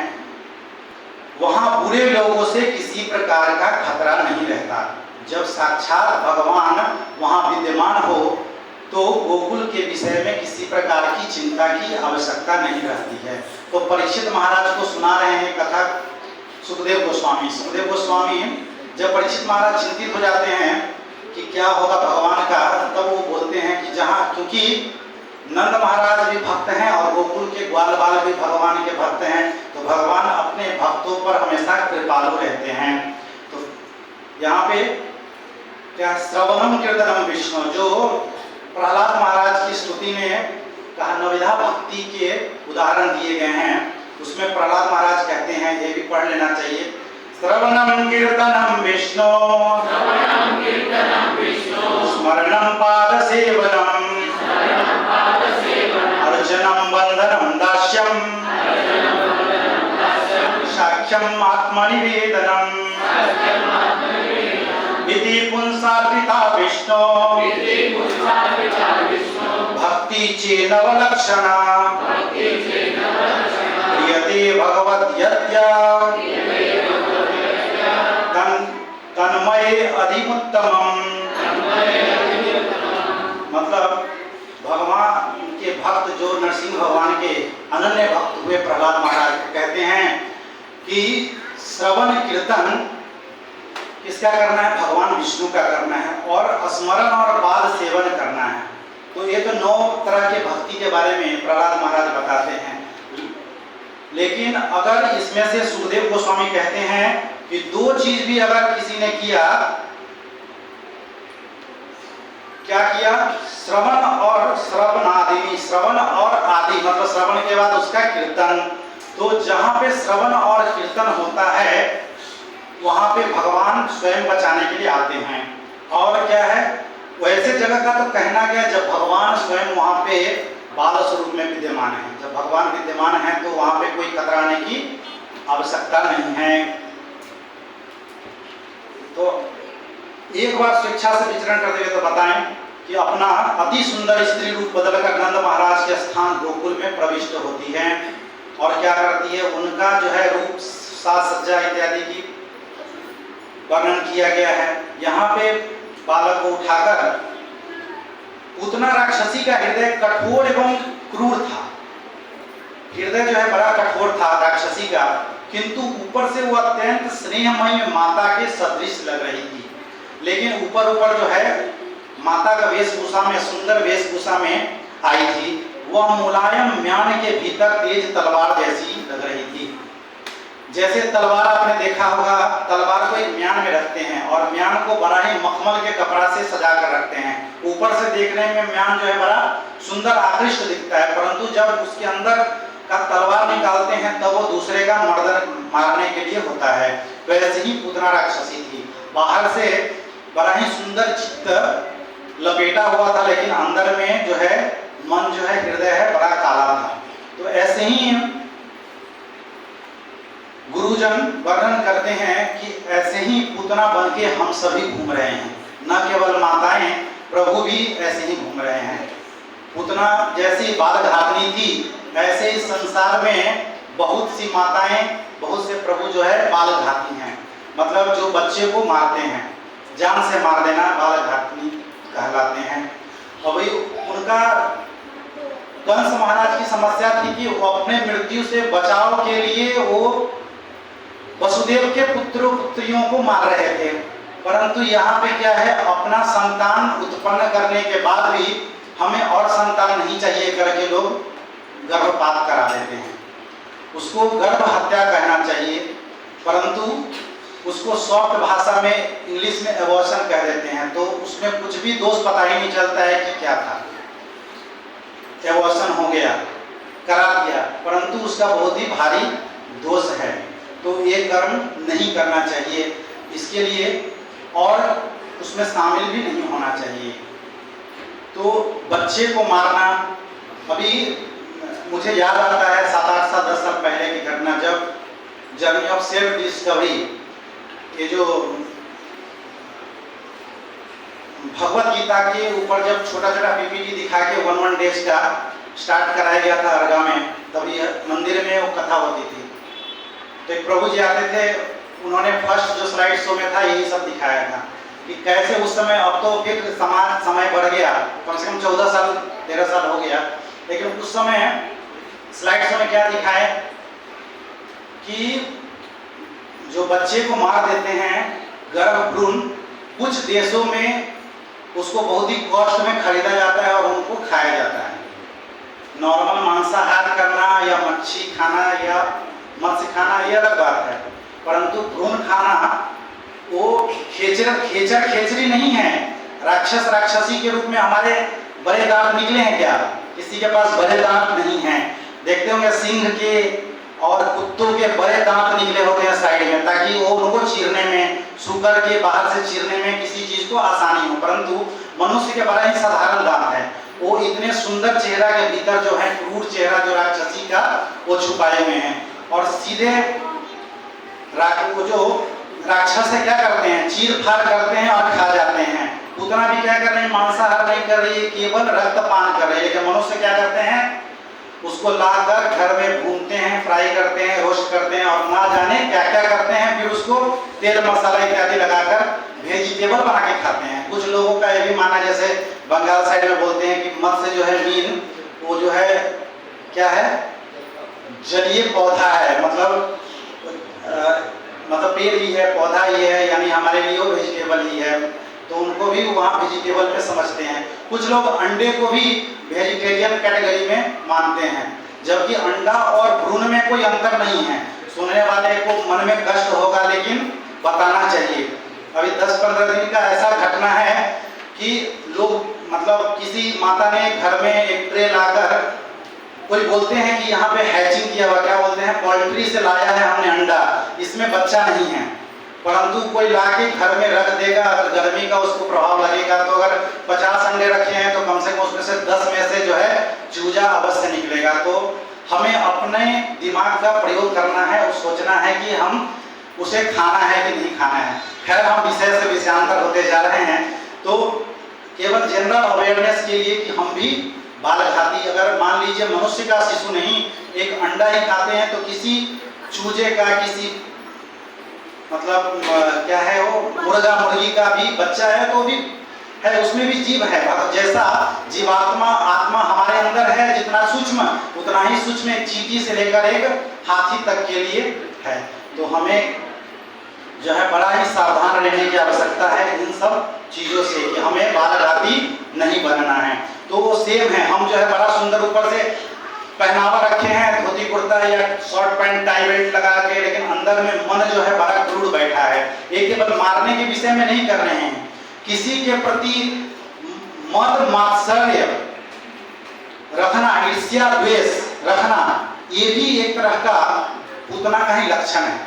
Speaker 1: वहाँ बुरे लोगों से किसी प्रकार का खतरा नहीं रहता। जब साक्षात भगवान वहाँ विद्यमान हो तो गोकुल के विषय में किसी प्रकार की चिंता की आवश्यकता नहीं रहती है। तो परीक्षित महाराज को सुना रहे हैं कथा सुखदेव गोस्वामी। सुखदेव गोस्वामी जब परीक्षित महाराज चिंतित हो जाते हैं कि क्या होगा भगवान का, तब वो बोलते हैं कि जहाँ, क्योंकि नंद महाराज भी भक्त हैं और गोकुल के ग्वाल बाल भी भगवान के भक्त हैं, तो भगवान अपने भक्तों पर हमेशा कृपालु रहते हैं। तो यहाँ पे क्या श्रवणम कीर्तनम विष्णु, जो प्रहलाद महाराज की स्तुति में कहा नविधा भक्ति के उदाहरण दिए गए हैं, उसमें प्रहलाद महाराज कहते हैं, ये भी पढ़ लेना चाहिए, श्रवणम कीर्तनम विष्णु स्मरणम पाद सेवनम अर्चनम वंदनम दास्यम साक्ष्यम आत्मनिवेदनम इति पुंसार्पिता विष्णु भक्ति चेनवलक्षणा प्रियते भगवद्यद्या तन्मये अधिमुत्तमम्। मतलब भगवान के भक्त जो नरसिंह भगवान के अनन्य भक्त हुए प्रहलाद महाराज कहते हैं कि श्रवण कीर्तन किसका करना है? भगवान विष्णु का करना है, और स्मरण और पाद सेवन करना है। तो ये तो 9 तरह के भक्ति के बारे में प्रहलाद महाराज बताते हैं। लेकिन अगर इसमें से सुखदेव गोस्वामी कहते हैं कि 2 चीज भी अगर किसी ने किया, क्या किया? श्रवण और श्रवणादि, श्रवण और आदि मतलब श्रवण के बाद उसका कीर्तन। तो जहाँ पे श्रवण और कीर्तन होता है वहाँ पे भगवान स्वयं बचाने के लिए आते हैं। और क्या है, वैसे जगह का तो कहना गया जब भगवान स्वयं वहाँ पे बाल स्वरूप में विद्यमान है। जब भगवान विद्यमान है तो वहाँ पे कोई कतराने की आवश्यकता नहीं है। तो एक बार स्वेच्छा से विचरण करते हुए तो बताएं कि अपना अति सुंदर स्त्री रूप बदलकर नंद महाराज के स्थान गोकुल में प्रविष्ट होती है। और क्या करती है, उनका जो है रूप साज सज्जा इत्यादि की वर्णन किया गया है। यहाँ पे बालक को उठाकर, उतना राक्षसी का हृदय कठोर एवं क्रूर था, हृदय जो है बड़ा कठोर था राक्षसी का, किंतु ऊपर से वो अत्यंत स्नेहमयी माता के सदृश लग रही थी। लेकिन ऊपर ऊपर जो है माता का वेशभूषा में, सुंदर वेशभूषा में आई थी। वह मुलायम म्यान के भीतर तेज तलवार जैसी लग रही थी। जैसे तलवार आपने देखा होगा, तलवार को एक म्यान में रखते हैं और म्यान को बड़ा ही मखमल के कपड़ा से सजा कर रखते हैं। ऊपर से देखने में म्यान जो है बड़ा सुंदर आकृष्ट दिखता है, परंतु जब उसके अंदर का तलवार निकालते हैं तब वो दूसरे का मर्डर मारने के लिए होता है। वैसे ही पूतना राक्षसी थी, बाहर से बड़ा ही सुंदर चित्त लपेटा हुआ था, लेकिन अंदर में जो है मन जो है, हृदय है, बड़ा काला था। तो ऐसे ही गुरुजन वर्णन करते हैं कि ऐसे ही पूतना बन के हम सभी घूम रहे हैं, न केवल माताएं, प्रभु भी ऐसे ही घूम रहे हैं। पूतना जैसी बाल घातनी थी, ऐसे ही संसार में बहुत सी माताएं, बहुत से प्रभु जो है बाल घाती हैं, मतलब जो बच्चे को मारते हैं, जान से मार देना बाल घातनी कहलाते हैं। और वही उनका कंस महाराज की समस्या थी कि वो अपने मृत्यु से बचाव के लिए वो वसुदेव के पुत्रों पुत्रियों को मार रहे थे, परंतु यहाँ पे क्या है, अपना संतान उत्पन्न करने के बाद भी हमें और संतान नहीं चाहिए करके लोग गर्भपात करा देते हैं। उसको गर्भ हत्या कहना चाहिए, परंतु उसको सॉफ्ट भाषा में इंग्लिश में एबॉर्शन कह देते हैं। तो उसमें कुछ भी दोष पता ही नहीं चलता है कि क्या था, एबॉर्शन हो गया, करा दिया, परंतु उसका बहुत ही भारी दोष है। तो ये कर्म नहीं करना चाहिए, इसके लिए और उसमें शामिल भी नहीं होना चाहिए। तो बच्चे को मारना, अभी मुझे याद आता है 7-8 साल 10 साल पहले की घटना, जब जर्नी ऑफ सेल्फ डिस्कवरी, ये जो भगवत गीता के ऊपर जब छोटा छोटा पीपीटी दिखा के 1 डेज का स्टार्ट कराया गया था अर्गा में, तभी मंदिर में वो कथा होती थी। तो एक प्रभु जी आते थे, उन्होंने फर्स्ट जो स्लाइड शो में था यही सब दिखाया था कि कैसे उस समय, अब तो फिर समय बढ़ गया, कम से कम 14 साल 13 साल हो गया, लेकिन उस समय स्लाइड शो में क्या दिखाए कि जो बच्चे को मार देते हैं गर्भ भ्रूण, कुछ देशों में उसको बहुत ही कॉस्ट में खरीदा जाता है और उनको खाया जाता है। नॉर्मल मांसाहार करना या मच्छी खाना या मत्स्य खाना ये अलग बात है, परंतु भ्रूण खाना वो खेचरी नहीं है। राक्षस राक्षसी के रूप में हमारे बड़े दांत निकले हैं क्या? किसी के पास बड़े दांत नहीं हैं। देखते होंगे सिंह के और कुत्तों के बड़े दांत निकले होते हैं साइड में, ताकि वो उनको चीरने में, सुकर के बाहर से चीरने में किसी चीज को आसानी हो, परंतु मनुष्य के बड़ा ही साधारण दांत है। वो इतने सुंदर चेहरा के भीतर जो है क्रूर चेहरा जो राक्षसी का, वो छुपाए हुए हैं। और सीधे वो जो राक्षस है क्या करते हैं, चीर फाड़ करते हैं और खा जाते हैं। पूतना भी क्या कर रहे हैं, मांसाहार नहीं कर रही है, केवल रक्तपान कर रहे हैं। लेकिन मनुष्य क्या करते हैं, उसको लाकर घर में भूनते हैं, फ्राई करते हैं, रोस्ट करते हैं और ना जाने क्या क्या करते हैं, फिर उसको तेल मसाला इत्यादि लगाकर वेजिटेबल बना के खाते हैं। कुछ लोगों का ये भी मानना, जैसे बंगाल साइड में बोलते हैं कि मत्स्य जो है, मीन, वो जो है क्या है, जलीय पौधा है, मतलब पेड़ ही है, पौधा ही है, यानी हमारे लिए वो वेजिटेबल ही है। तो उनको भी वहाँ वेजिटेबल पे समझते हैं। कुछ लोग अंडे को भी वेजिटेरियन कैटेगरी में मानते हैं, जबकि अंडा और भ्रूण में कोई अंतर नहीं है। सुनने वाले को मन में कष्ट होगा, लेकिन बताना चाहिए। अभी 10-15 दिन का ऐसा घटना है कि लोग, मतलब किसी माता ने घर में एक ट्रे लाकर, कोई बोलते हैं कि यहाँ पे हैचिंग किया हुआ, क्या बोलते हैं, पोल्ट्री से लाया है हमने अंडा, इसमें बच्चा नहीं है, परंतु कोई लाके घर में रख देगा। अगर गर्मी का उसको प्रभाव लगेगा तो अगर 50 अंडे रखे हैं तो कम से कम उसमें से 10 में से जो है चूजा अवश्य निकलेगा। तो हमें अपने दिमाग का प्रयोग करना है और सोचना है कि हम उसे खाना है कि नहीं खाना है। खैर, हम विषय से विषयांतर होते जा रहे हैं। तो केवल जनरल अवेयरनेस के लिए कि हम भी बाल घाती, अगर मान लीजिए मनुष्य का शिशु नहीं, एक अंडा ही खाते हैं, तो किसी चूजे का, किसी मतलब क्या है वो, मुर्गा मुर्गी का भी बच्चा है तो भी है, उसमें भी जीव है। जैसा जीवात्मा आत्मा हमारे अंदर है, जितना सूक्ष्म उतना ही सूक्ष्म एक चींटी से लेकर एक हाथी तक के लिए है। तो हमें जो है बड़ा ही सावधान रहने की आवश्यकता है इन सब चीजों से, कि हमें बाल घाती नहीं बनना है। तो वो सेम है, हम जो है बड़ा सुंदर ऊपर से पहनावा रखे हैं, धोती कुर्ता या शॉर्ट पैंट टाई बेल्ट लगा के, लेकिन अंदर में मन जो है बड़ा क्रूर बैठा है। ये केवल मारने के विषय में नहीं कर रहे हैं, किसी के प्रति मद मात्सर्य रखना, ईर्ष्या द्वेष रखना, ये भी एक तरह का पूतना का ही लक्षण है,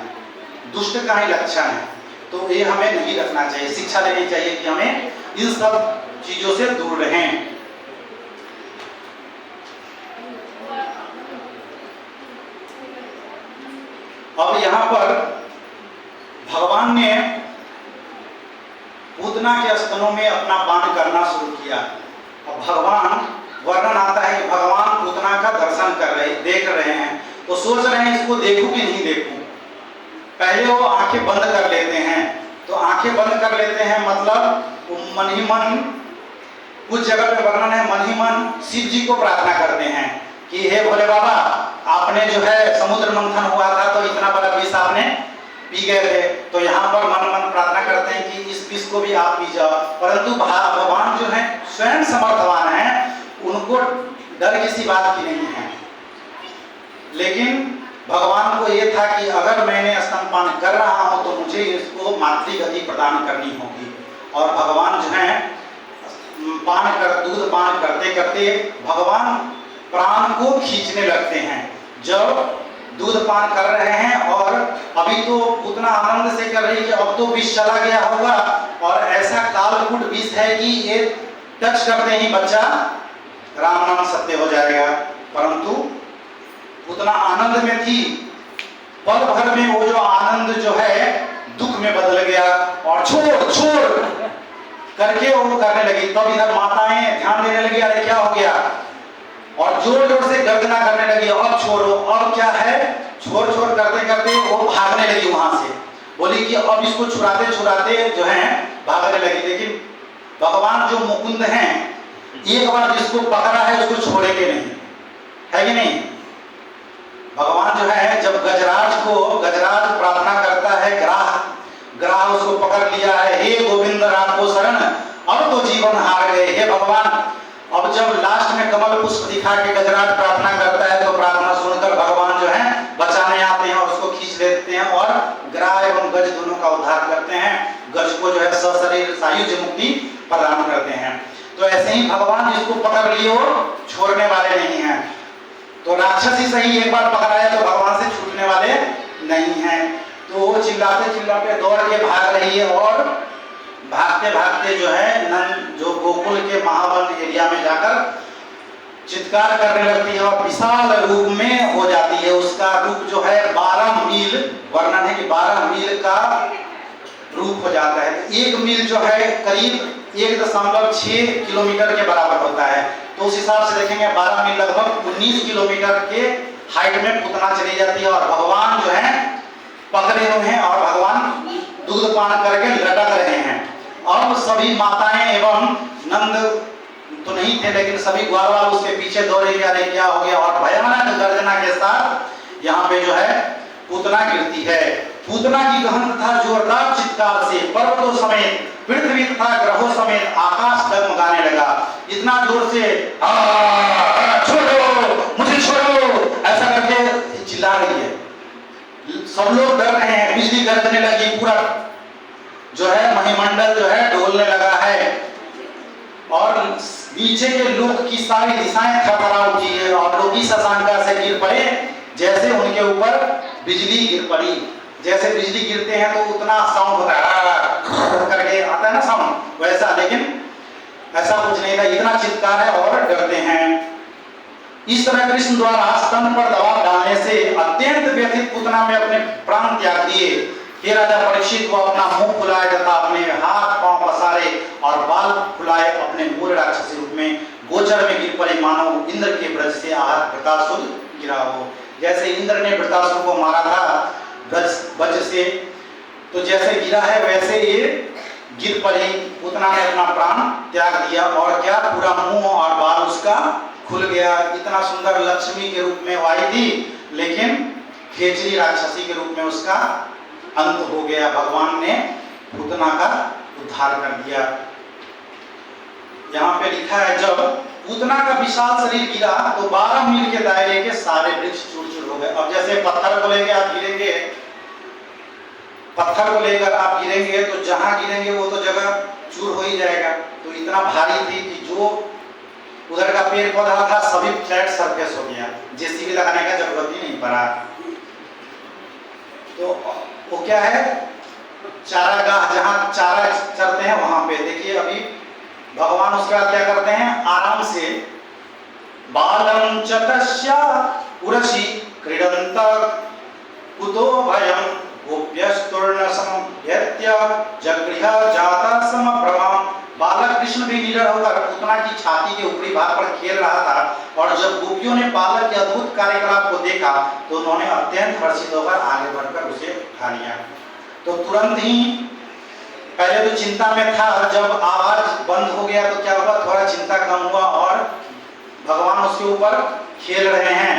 Speaker 1: दुष्ट का ही लक्षण है। तो ये हमें नहीं रखना चाहिए, शिक्षा लेनी चाहिए कि हमें इन सब चीजों से दूर रहें। अब यहाँ पर भगवान ने पूतना के स्तनों में अपना पान करना शुरू किया। अब भगवान, वर्णन आता है कि भगवान पूतना का दर्शन कर रहे, देख रहे हैं, तो सोच रहे हैं इसको देखूं कि नहीं देखूं। पहले वो आंखें बंद कर लेते हैं, तो आंखें बंद कर लेते हैं मतलब मन ही मन, कुछ जगह पे वर्णन है, मन ही मन शिव जी को प्रार्थना करते हैं कि हे भोले बाबा, आपने जो है समुद्र मंथन हुआ था तो इतना बड़ा विष आपने पी गए थे, तो यहाँ पर मन मन प्रार्थना करते हैं कि इस विष को भी आप पी जाओ। परंतु भगवान जो है स्वयं समर्थवान है, उनको डर किसी बात की नहीं है। लेकिन भगवान को ये था कि अगर मैंने स्तनपान कर रहा हूँ तो मुझे इसको मातृ गति प्रदान करनी होगी। और भगवान जो है दूध पान करते करते भगवान प्राण को खींचने लगते हैं। जब दूध पान कर रहे हैं और अभी तो उतना आनंद से कर रही है, अब तो विष चला गया होगा, और ऐसा कालकूट विष है कि ये टच करते ही बच्चा राम नाम सत्य हो जाएगा। परंतु उतना आनंद में थी, पल भर में वो जो आनंद जो है दुख में बदल गया और छोड़ छोड़ करके वो करने लगी। तब इधर माताएं ध्यान देने लगी, अरे क्या हो गया, और जोर जोर से गर्जना करने लगी, अब छोड़ो, अब क्या है, छोड़ छोड़ करते करते वो भागने लगी वहां से। बोली कि अब इसको छुड़ाते छुड़ाते जो है भागने लगी। लेकिन भगवान जो मुकुंद हैं, एक बार जिसको पकड़ा है उसको छोड़ेंगे नहीं, है कि नहीं। भगवान जो है जब गजराज प्रार्थना करता है, ग्राह उसको पकड़ लिया है, हे गोविंद राम को शरण, अब तो जीवन हार गए, हे भगवान। अब जब लास्ट में कमल पुष्प दिखा के गजराज प्रार्थना करता है, तो प्रार्थना सुनकर भगवान जो है बचाने आते हैं और उसको खींच लेते हैं और ग्राह एवं गज दोनों का उद्धार करते हैं। गज को जो है सशरीर सायुज्य मुक्ति प्रदान करते हैं। तो ऐसे ही भगवान जिसको पकड़ लिए वो छोड़ने वाले नहीं हैं। तो राक्षसी सही एक बार पकड़ाया तो भगवान से छूटने वाले नहीं हैं। तो वो चिल्लाते चिल्लाते दौड़ के भाग रही है और भागते भागते जो है नंद जो गोकुल के महावन एरिया में जाकर चित्कार करने लगती है और विशाल रूप में हो जाती है। उसका रूप जो है 12 मील, वर्णन है कि 12 मील का रूप हो जाता है। 1 मील जो है करीब 1.6 किलोमीटर के बराबर होता है। तो उस हिसाब से देखेंगे 12 मील लगभग 19 किलोमीटर के हाइट में पूतना चली जाती है और भगवान जो है पकड़े हुए हैं और भगवान दूध पान करके लटक रहे हैं। अब सभी माताएं एवं नंद तो नहीं थे, लेकिन सभी ग्वारवाल उसके पीछे दौड़े कि अरे क्या हो गया, और भयानक गर्जना के साथ यहाँ पे जो है पूतना गिरती है। पूतना की गहन तथा जोरदार चित्कार से पर्वतों समेत, पृथ्वी तथा ग्रहों समेत आकाश डगमगाने लगा। इतना जोर से छोड़ो मुझे छोड़ो ऐसा करके चिल्ला रही है। सब लोग डर रहे हैं, बिजली गरजने लगी, पूरा जो है मणिमंडल जो है डोलने लगा है और नीचे के लोग की सारी दिशाएं थरथरा उठी है और लोग इस आशंका से गिर पड़े जैसे उनके ऊपर बिजली गिर पड़ी। जैसे बिजली गिरते हैं तो उतना साउंड होता है करके आता है ना साउंड, वैसा, लेकिन ऐसा कुछ नहीं था, इतना चित्कार है और डरते हैं। इस तरह कृष्ण द्वारा स्तन पर दबाव डालने से अत्यंत व्यथित पूतना में अपने प्राण त्याग दिए। हे राजा परीक्षित, वो अपना मुंह फुलाए तथा अपने हाथ पांव पसारे और बाल फुलाए अपने मूल राक्षसी रूप में गोचर में गिर पड़े, मानो इंद्र के ब्रज से आहत वृतासुर गिरा हो। जैसे इंद्र ने वृतासुर को मारा था ब्रज से, तो जैसे गिरा है वैसे ये गिर पड़ी। पूतना ने अपना प्राण त्याग दिया और क्या, पूरा मुंह और बाल उसका खुल गया। इतना सुंदर लक्ष्मी के रूप में आई थी, लेकिन खेचरी राक्षसी के रूप में उसका अंत हो गया। भगवान ने पूतना का उद्धार कर दिया। यहाँ पे लिखा है जब उतना का विशाल शरीर गिरा तो 12 मील के दायरे के सारे वृक्ष चूर-चूर हो गए। अब जैसे पत्थर को लेकर आप गिरेंगे, पत्थर को लेकर आप गिरेंगे तो जहां गिरेंगे वो तो जगह चूर हो ही जाएगा। तो इतना भारी थी कि जो उधर का पेड़ पौधा था सभी फ्लैट सरफेस हो गया, जेसीबी लगाने का जरूरत ही नहीं पड़ा। तो वो क्या है, चारागाह, जहां चारा चरते हैं वहां पे देखिए अभी भगवान उसके बाद क्या करते हैं, आराम से बालम चतस्या उरसी क्रीडंत कुतो भयम गोप्यस्तुर्ण समयत्य जगृह जाता समप्रभम। बालक कृष्ण भी निडर होकर पूतना की छाती के ऊपरी भाग पर खेल रहा था और जब गोपियों ने बालक के अद्भुत कार्यकलाप को देखा तो उन्होंने अत्यंत हर्षित होकर आगे बढ़कर उसे उठा लिया। तो तुरंत ही पहले तो चिंता में था, जब आवाज बंद हो गया तो क्या हुआ, थोड़ा चिंता कम हुआ और भगवान उसके ऊपर खेल रहे हैं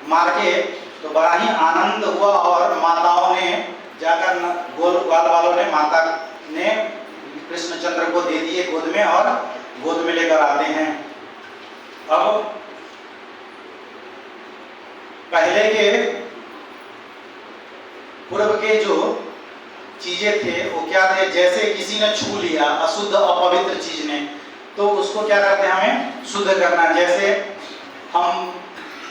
Speaker 1: मार के, तो बड़ा ही आनंद हुआ और माताओं ने जाकर गोलवाल वालों ने माता ने कृष्णचंद्र को दे दिए गोद में और गोद में लेकर आते हैं। अब पहले के पूर्व के जो चीजें थे वो क्या थे, जैसे किसी ने छू लिया अशुद्ध अपवित्र चीज ने तो उसको क्या करते हैं, हमें शुद्ध करना। जैसे हम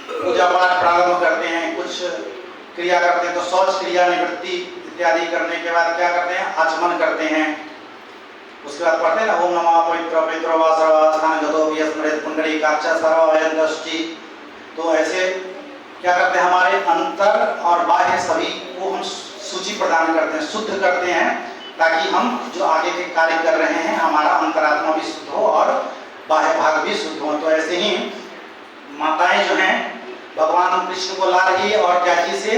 Speaker 1: पूजा पाठ प्रारंभ करते हैं, कुछ क्रिया करते हैं तो शौच क्रिया निवृत्ति इत्यादि करने के बाद क्या करते हैं, आचमन करते हैं। उसके बाद पढ़ते हैं ना, ओम नमः पवित्र पवित्र वा सर्वास्थान गतो भी स्मृत पुंडरी काक्षा सर्वभयं दृष्टि। तो ऐसे क्या करते हैं, हमारे अंतर और बाह्य सभी को हम सूची प्रदान करते हैं, शुद्ध करते हैं, ताकि हम जो आगे के कार्य कर रहे हैं हमारा अंतरात्मा भी शुद्ध हो और बाह्य भाग भी शुद्ध हो। तो ऐसे ही माताएं जो हैं भगवान कृष्ण को ला रही है और क्या चीज से,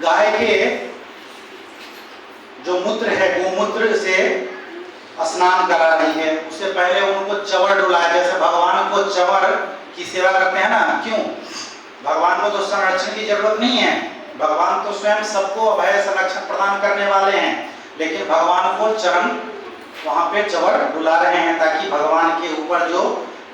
Speaker 1: गाय के जो मूत्र है गोमूत्र से स्नान करा रही है। उससे पहले उनको चवर डुलाया, जैसे भगवान को चवर की सेवा करते हैं ना, क्यों, भगवान को तो संरक्षण की जरूरत नहीं है, भगवान तो स्वयं सबको अभय संरक्षण प्रदान करने वाले हैं, लेकिन भगवान को चरण वहां पे चवर डुला रहे हैं ताकि भगवान के ऊपर जो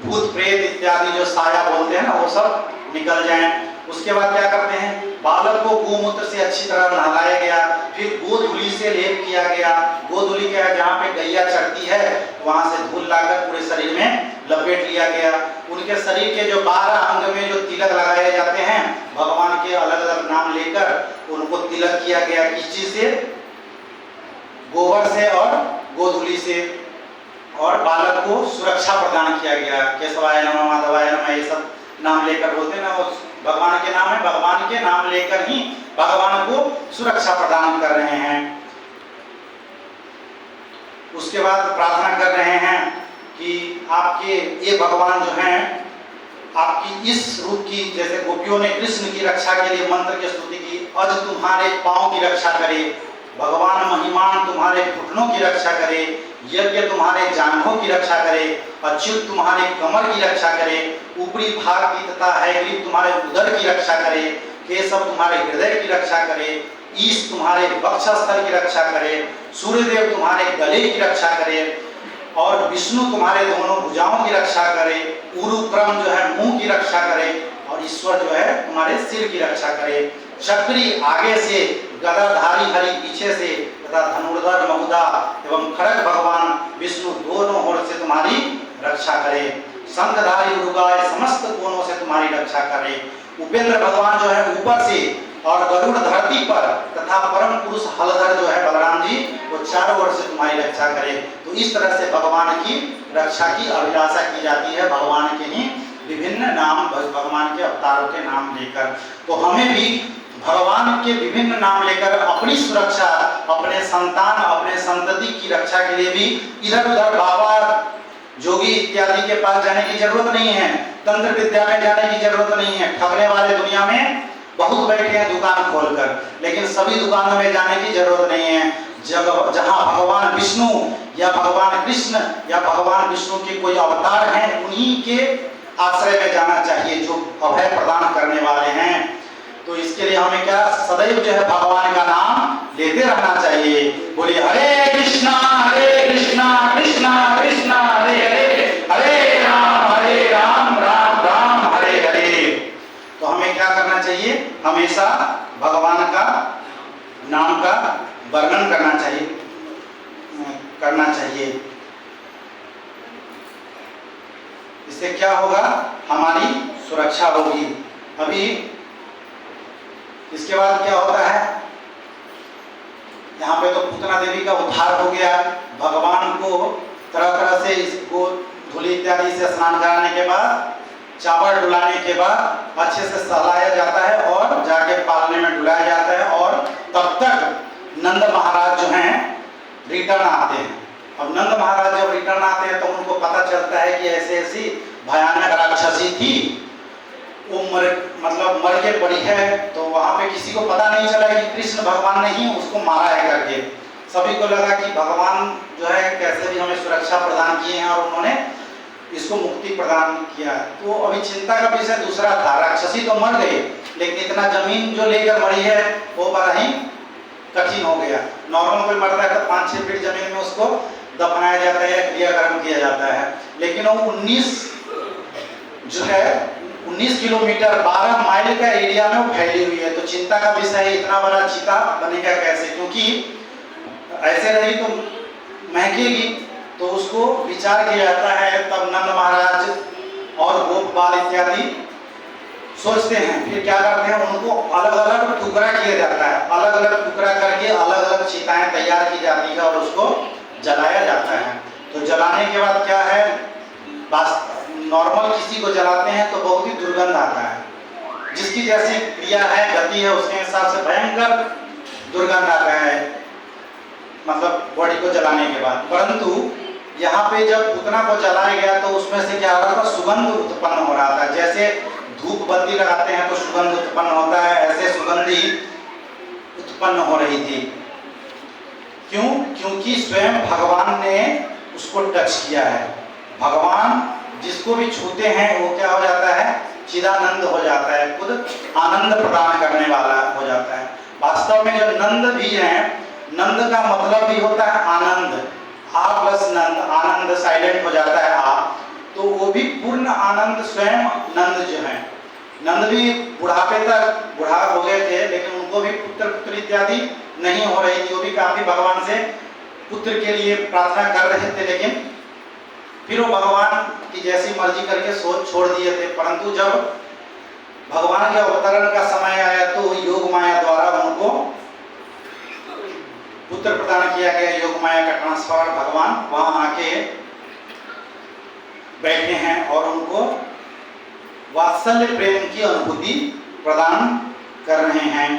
Speaker 1: भूत प्रेत इत्यादि जो साया बोलते हैं ना वो सब निकल जाएं। उसके बाद क्या करते हैं, बालक को गोमूत्र से अच्छी तरह नहलाया गया, फिर गोधूली से लेप किया गया। गोधूली क्या है, जहाँ पे गैया चढ़ती है वहां से धूल लाकर पूरे शरीर में लपेट लिया गया। उनके शरीर के जो 12 अंग में जो तिलक लगाए जाते हैं भगवान के अलग अलग नाम लेकर उनको तिलक किया गया। किस चीज से, गोबर से और गोधूली से। और बालक को सुरक्षा प्रदान किया गया, केशवाय नमः माधवाय नमः ये सब नाम लेकर बोलते हैं ना, वो भगवान के नाम है, भगवान के नाम लेकर ही भगवान को सुरक्षा प्रदान कर रहे हैं। उसके बाद प्रार्थना कर रहे हैं कि आपके ये भगवान जो हैं आपकी इस रूप की, जैसे गोपियों ने कृष्ण की रक्षा के लिए मंत्र की स्तुति की, अज तुम्हारे पांव की रक्षा करे, भगवान महिमान तुम्हारे घुटनों की रक्षा करे, यज्ञ तुम्हारे जांघों की रक्षा करे, अच्युत तुम्हारे कमर की रक्षा करे, ऊपरी भाग की तथा हैग्रीव तुम्हारे उदर की रक्षा करे, केशव तुम्हारे हृदय की रक्षा करे, ईश तुम्हारे वक्षस्थल की रक्षा करे, सूर्यदेव तुम्हारे गले की रक्षा करे और विष्णु तुम्हारे दोनों भुजाओं की रक्षा करे, उरुक्रम जो है मुंह की रक्षा करे और ईश्वर जो है तुम्हारे सिर की रक्षा करे। चक्री आगे से, गदाधारी हरि पीछे से तथा धनुर्धर महुदा एवं खड़ग भगवान विष्णु दोनों ओर से तुम्हारी रक्षा करे। शंखधारी उरुगाय समस्त कोणों से तुम्हारी रक्षा करे। उपेंद्र भगवान जो है ऊपर से और गरुड़ धरती पर तथा परम पुरुष हलधर जो है बलराम जी वो चारों ओर से तुम्हारी रक्षा करे। तो इस तरह से भगवान की रक्षा की अभिलाषा की जाती है, भगवान के ही विभिन्न नाम, भगवान के अवतारों के नाम लेकर। तो हमें भी भगवान के विभिन्न नाम लेकर अपनी सुरक्षा, अपने संतान, अपने संतति की रक्षा के लिए भी इधर उधर बाबा जोगी इत्यादि के पास जाने की जरूरत नहीं है, तंत्र विद्या में जाने की जरूरत नहीं है। ठगने वाले दुनिया में बहुत बैठे हैं दुकान खोलकर, लेकिन सभी दुकानों में जाने की जरूरत नहीं है। जहां भगवान विष्णु या भगवान कृष्ण या भगवान विष्णु के कोई अवतार हैं उन्हीं के आश्रय में जाना चाहिए जो अभय प्रदान करने वाले हैं। तो इसके लिए हमें क्या, सदैव जो है भगवान का नाम लेते रहना चाहिए। बोलिए हरे कृष्णा कृष्णा कृष्णा कृष्णा हरे हरे, हरे हमेशा भगवान का नाम का वर्णन करना चाहिए। इससे क्या होगा, हमारी सुरक्षा होगी। अभी इसके बाद क्या होता है, यहाँ पे तो पूतना देवी का उद्धार हो गया। भगवान को तरह तरह से इसको धूली इत्यादि से स्नान कराने के बाद, चावल डुलाने के बाद अच्छे से सहलाया जाता है और जाके पालने में डुलाया जाता है। और तब तक नंद महाराज जो हैं रिटर्न आते हैं। अब नंद महाराज जब रिटर्न आते हैं तो उनको पता चलता है कि ऐसे ऐसी भयानक राक्षसी थी, वो मर के पड़ी है। तो वहां पे किसी को पता नहीं चला कि कृष्ण भगवान ने ही उसको मारा है करके। सभी को लगा कि भगवान जो है कैसे भी हमें सुरक्षा प्रदान किए हैं और उन्होंने इसको मुक्ति प्रदान किया। तो अभी चिंता का विषय दूसरा था, राक्षसी तो मर गई, लेकिन इतना जमीन जो लेकर मरी है वो बड़ा ही कठिन हो गया। नॉर्मल कोई मरता है तो 5-6 फीट जमीन में उसको दफनाया जाता है, क्रियाकर्म किया जाता है। लेकिन वो 19 किलोमीटर 12 माइल का एरिया में वो फैली हुई है। तो चिंता का विषय है, इतना बड़ा चीता बनेगा कैसे, क्योंकि ऐसे रही तो महकेगी। तो उसको विचार किया जाता है। तब नंद महाराज और गोप बाल इत्यादि सोचते हैं, फिर क्या करते हैं, उनको अलग अलग टुकड़ा किया जाता है। अलग अलग टुकड़ा करके अलग अलग चिताएं तैयार की जाती है और उसको जलाया जाता है। तो जलाने के बाद क्या है, नॉर्मल किसी को जलाते हैं तो बहुत ही दुर्गंध आता है। जिसकी जैसी क्रिया है, गति है, उसके हिसाब से भयंकर दुर्गंध आता है, मतलब बॉडी को जलाने के बाद। परंतु यहाँ पे जब पूतना को जलाया गया तो उसमें से क्या हो रहा था, सुगंध उत्पन्न हो रहा था। जैसे धूप बत्ती लगाते हैं तो सुगंध उत्पन्न होता है, ऐसे सुगंधी उत्पन्न हो रही थी। क्यों? क्योंकि स्वयं भगवान ने उसको टच किया है। भगवान जिसको भी छूते हैं वो क्या हो जाता है, चिदानंद हो जाता है, खुद आनंद प्रदान करने वाला हो जाता है। वास्तव में जो नंद भी हैं, नंद का मतलब भी होता है आनंद। आ प्लस नंद, आनंद साइलेंट हो जाता है आ, तो वो भी पूर्ण आनंद स्वयं नंद जो हैं। नंद भी बुढ़ापे तक बुढ़ा हो गए थे, लेकिन उनको भी पुत्र इत्यादि नहीं हो रही थी। वो भी काफी भगवान से पुत्र के लिए प्रार्थना कर रहे थे, लेकिन फिर वो भगवान की जैसी मर्जी करके सोच छोड़ दिए थे। परंतु जब भगवान के अवतरण का समय आया तो योग माया द्वारा उनको पुत्र प्रदान किया गया। योग माया का ट्रांसफर, भगवान वहां आके बैठे हैं और उनको वात्सल्य प्रेम की अनुभूति प्रदान कर रहे हैं।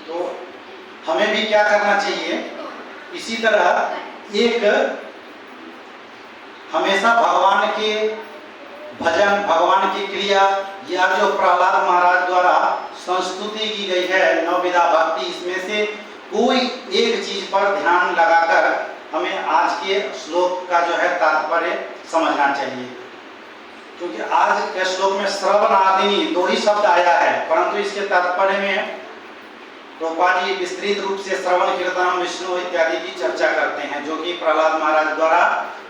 Speaker 1: तो हमें भी क्या करना चाहिए, इसी तरह एक हमेशा भगवान के भजन, भगवान की क्रिया, या जो प्रहलाद महाराज द्वारा संस्तुति की गई है नवविधा भक्ति, इसमें से कोई एक चीज पर ध्यान लगाकर हमें आज के श्लोक का जो है तात्पर्य समझना चाहिए। क्योंकि आज के श्लोक में श्रवण आदिनी 2 ही शब्द आया है, परंतु इसके तात्पर्य में प्रभुपाद जी विस्तृत रूप से श्रवण कीर्तन विष्णु इत्यादि की चर्चा करते हैं, जो कि प्रहलाद महाराज द्वारा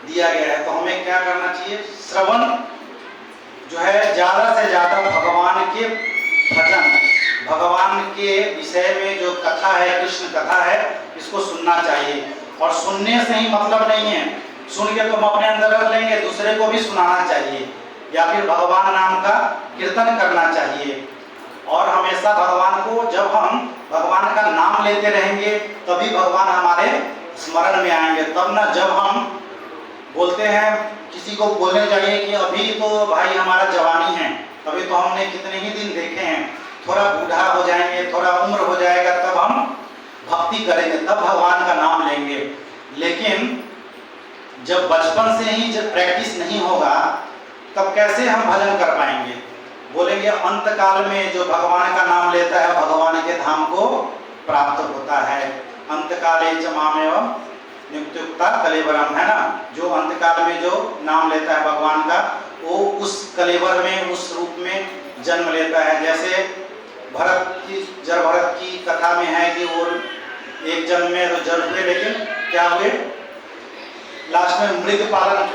Speaker 1: दिया गया है। तो हमें क्या करना चाहिए, श्रवण जो है ज्यादा से ज्यादा भगवान के भजन, भगवान के विषय में जो कथा है, कृष्ण कथा है, इसको सुनना चाहिए। और सुनने से ही मतलब नहीं है, सुन के तो हम अपने अंदर रख लेंगे, दूसरे को भी सुनाना चाहिए, या फिर भगवान नाम का कीर्तन करना चाहिए। और हमेशा भगवान को, जब हम भगवान का नाम लेते रहेंगे तभी भगवान हमारे स्मरण में आएंगे। तब ना जब हम बोलते हैं, किसी को बोलने चाहिए कि अभी तो भाई हमारा जवानी है, अभी तो हमने कितने ही दिन देखे हैं, थोड़ा बूढ़ा हो जाएंगे, थोड़ा उम्र हो जाएगा, तब हम भक्ति करेंगे, तब भगवान का नाम लेंगे। लेकिन जब बचपन से ही जब प्रैक्टिस नहीं होगा तब कैसे हम भजन कर पाएंगे। बोलेंगे अंत काल में जो भगवान का नाम लेता है भगवान के धाम को प्राप्त होता है। अंत काले च मामेव नित्युक्ता कलेवरम, है ना, जो अंत काल में जो नाम लेता है भगवान का, वो उस कलेवर में, उस रूप में जन्म लेता है। जैसे भरत की कथा में है कि वो एक जन्म में तो जड़ हुए, लेकिन क्या हुए, लास्ट में मृग पालन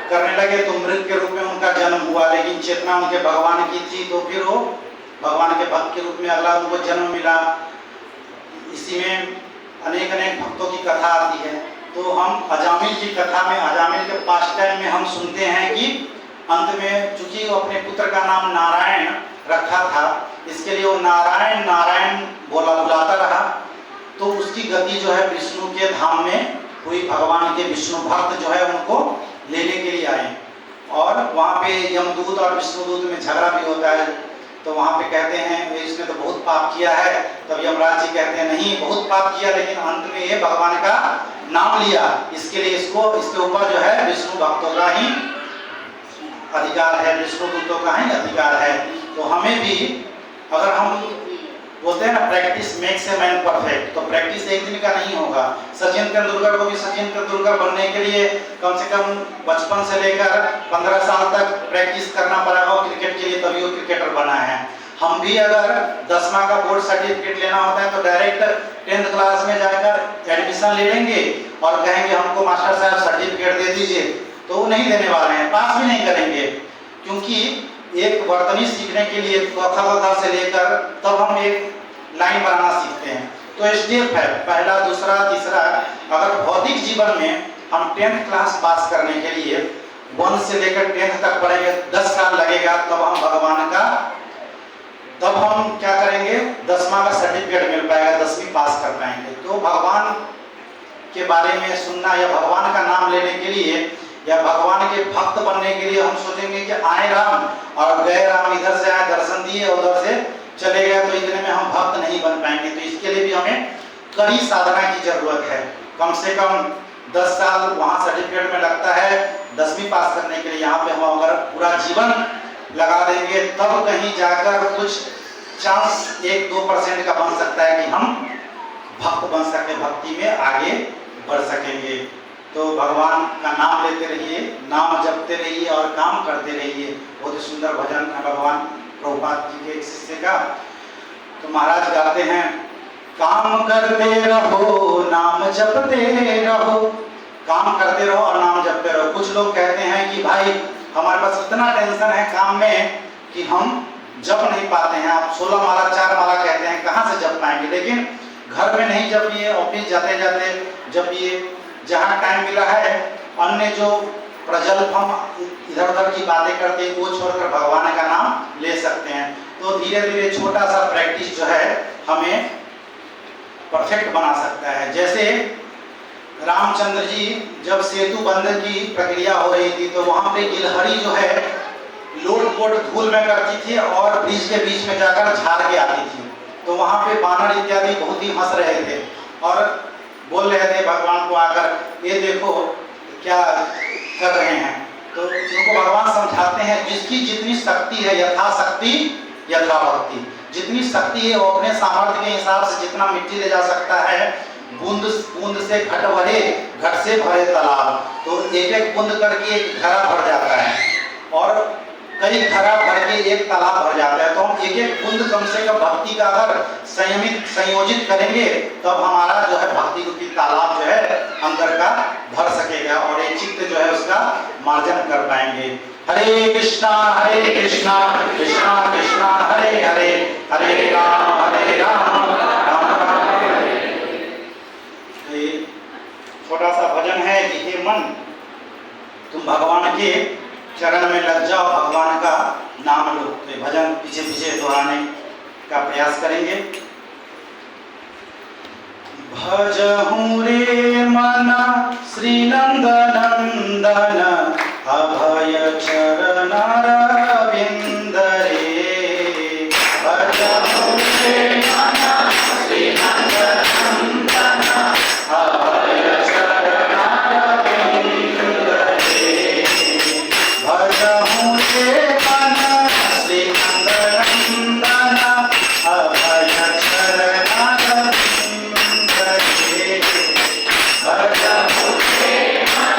Speaker 1: करने लगे तो मृग के रूप में उनका जन्म हुआ, लेकिन चेतना उनके भगवान की थी तो फिर वो भगवान के भक्त के रूप में अगला उनको जन्म मिला। इसी में अनेक अनेक भक्तों की कथा आती है। तो हम अजामिल की कथा में, अजामिल के पास्ट टाइम में हम सुनते हैं कि अंत में चूंकि वो अपने पुत्र का नाम नारायण रखा था, इसके लिए वो नारायण नारायण बुलाता रहा, तो उसकी गति जो है विष्णु के धाम में हुई। भगवान के विष्णु भक्त जो है उनको लेने के लिए आए और वहाँ पे यमदूत और विष्णुदूत में झगड़ा भी होता है। तो वहाँ पे कहते हैं इसने तो बहुत पाप किया है, तब यमराज जी कहते हैं नहीं बहुत पाप किया, लेकिन अंत में ये भगवान का नाम लिया, इसके लिए इसके ऊपर जो है विष्णु भक्तों का ही अधिकार है, विष्णुदूतों का ही अधिकार है। तो हमें भी अगर हम बोलते हैं ना practice makes a man perfect, तो प्रैक्टिस एक दिन का नहीं होगा। सचिन तेंदुलकर को भी सचिन तेंदुलकर बनने के लिए कम से कम बचपन से लेकर 15 साल तक प्रैक्टिस करना पड़ा हो क्रिकेट के लिए, तभी वो क्रिकेटर बना है। हम भी अगर 10वां का बोर्ड सर्टिफिकेट लेना होता है तो डायरेक्ट 10th क्लास में जाकर एडमिशन ले लेंगे और कहेंगे हमको मास्टर साहब सर्टिफिकेट दे दीजिए, तो वो नहीं देने वाले हैं, पास भी नहीं करेंगे। क्योंकि एक वर्तनी सीखने के लिए क से लेकर तब हम एक लाइन बनाना सीखते हैं। तो स्टेप है पहला, दूसरा, तीसरा। अगर भौतिक जीवन में हम 10th क्लास पास करने के लिए 1 से लेकर 10th तक पढ़ेंगे, 10 साल लगेगा, तब हम भगवान का, तब हम क्या करेंगे 10वां का सर्टिफिकेट मिल पाएगा, 10वीं पास कर पाएंगे। तो भगवान के बारे में सुनना या भगवान का नाम लेने के लिए या भगवान के भक्त बनने के लिए हम सोचेंगे कि आए राम और गए राम, इधर से आए दर्शन दिए उधर से चले गए, तो इतने में हम भक्त नहीं बन पाएंगे। तो इसके लिए भी हमें कड़ी साधना की जरूरत है। कम से कम 10 साल वहाँ सर्टिफिकेट में लगता है 10वीं पास करने के लिए। यहाँ पे हम अगर पूरा जीवन लगा देंगे तब कहीं जाकर कुछ चांस 1-2% का बन सकता है कि हम भक्त बन सके, भक्ति में आगे बढ़ सकेंगे। तो भगवान का नाम लेते रहिए, नाम जपते रहिए और काम करते रहिए। बहुत ही सुंदर भजन है भगवान प्रभुपाद जी के एक शिष्य का। तो महाराज गाते हैं, काम करते रहो नाम जपते रहो, काम करते रहो और नाम जपते रहो। कुछ लोग कहते हैं कि भाई हमारे पास इतना टेंशन है काम में कि हम जप नहीं पाते हैं। आप 16 माला 4 माला कहते हैं, कहाँ से जप पाएंगे? लेकिन घर में नहीं जपिए, ऑफिस जाते जाते जपिए, जहाँ टाइम मिला है। अन्य जो प्रजल्प हम इधर उधर की बातें करते हैं वो छोड़कर भगवान का नाम ले सकते हैं। तो धीरे धीरे छोटा सा प्रैक्टिस जो है हमें परफेक्ट बना सकता है। जैसे रामचंद्र जी जब सेतु बंद की प्रक्रिया हो रही थी तो वहाँ पे गिलहरी जो है लोट पोट धूल में करती थी और ब्रिज के बीच में जाकर झाड़ के आती थी। तो वहाँ पे बानर इत्यादि बहुत ही हंस रहे थे और बोल रहे थे भगवान को आकर, ये देखो क्या कर रहे हैं। तो उनको भगवान समझाते हैं जिसकी जितनी शक्ति है, यथाशक्ति यथा भक्ति। जितनी शक्ति है वो अपने सामर्थ्य के हिसाब से जितना मिट्टी ले जा सकता है, बूंद बूंद से घट भरे, घट से भरे तालाब। तो एक एक बूंद करके एक घड़ा भर जाता है और कई घड़ा भर के एक तालाब भर जाता है। तो हम एक एक बूंद कम से कम भक्ति का अगर संयोजित करेंगे तब हमारा जो है भक्ति की तालाब जो है अंदर का भर सकेगा और एक चित्त जो है उसका मार्जन कर पाएंगे। हरे कृष्णा कृष्णा कृष्णा हरे हरे, हरे राम राम राम हरे। छोटा सा भजन है कि हे मन तुम भगवान के चरण में लग जाओ, भगवान का नाम लो। तो भजन पीछे पीछे दोहराने का प्रयास करेंगे। भजहूँ रे मना श्री नंद नंदन, अभय चरण अरविंद रे। भजहूँ रे मना श्री नंद नंदन, अभय चरण अरविंद रे। भजहूँ रे मना श्री नंद नंदन, अभय चरण अरविंद रे। भजहूँ रे मना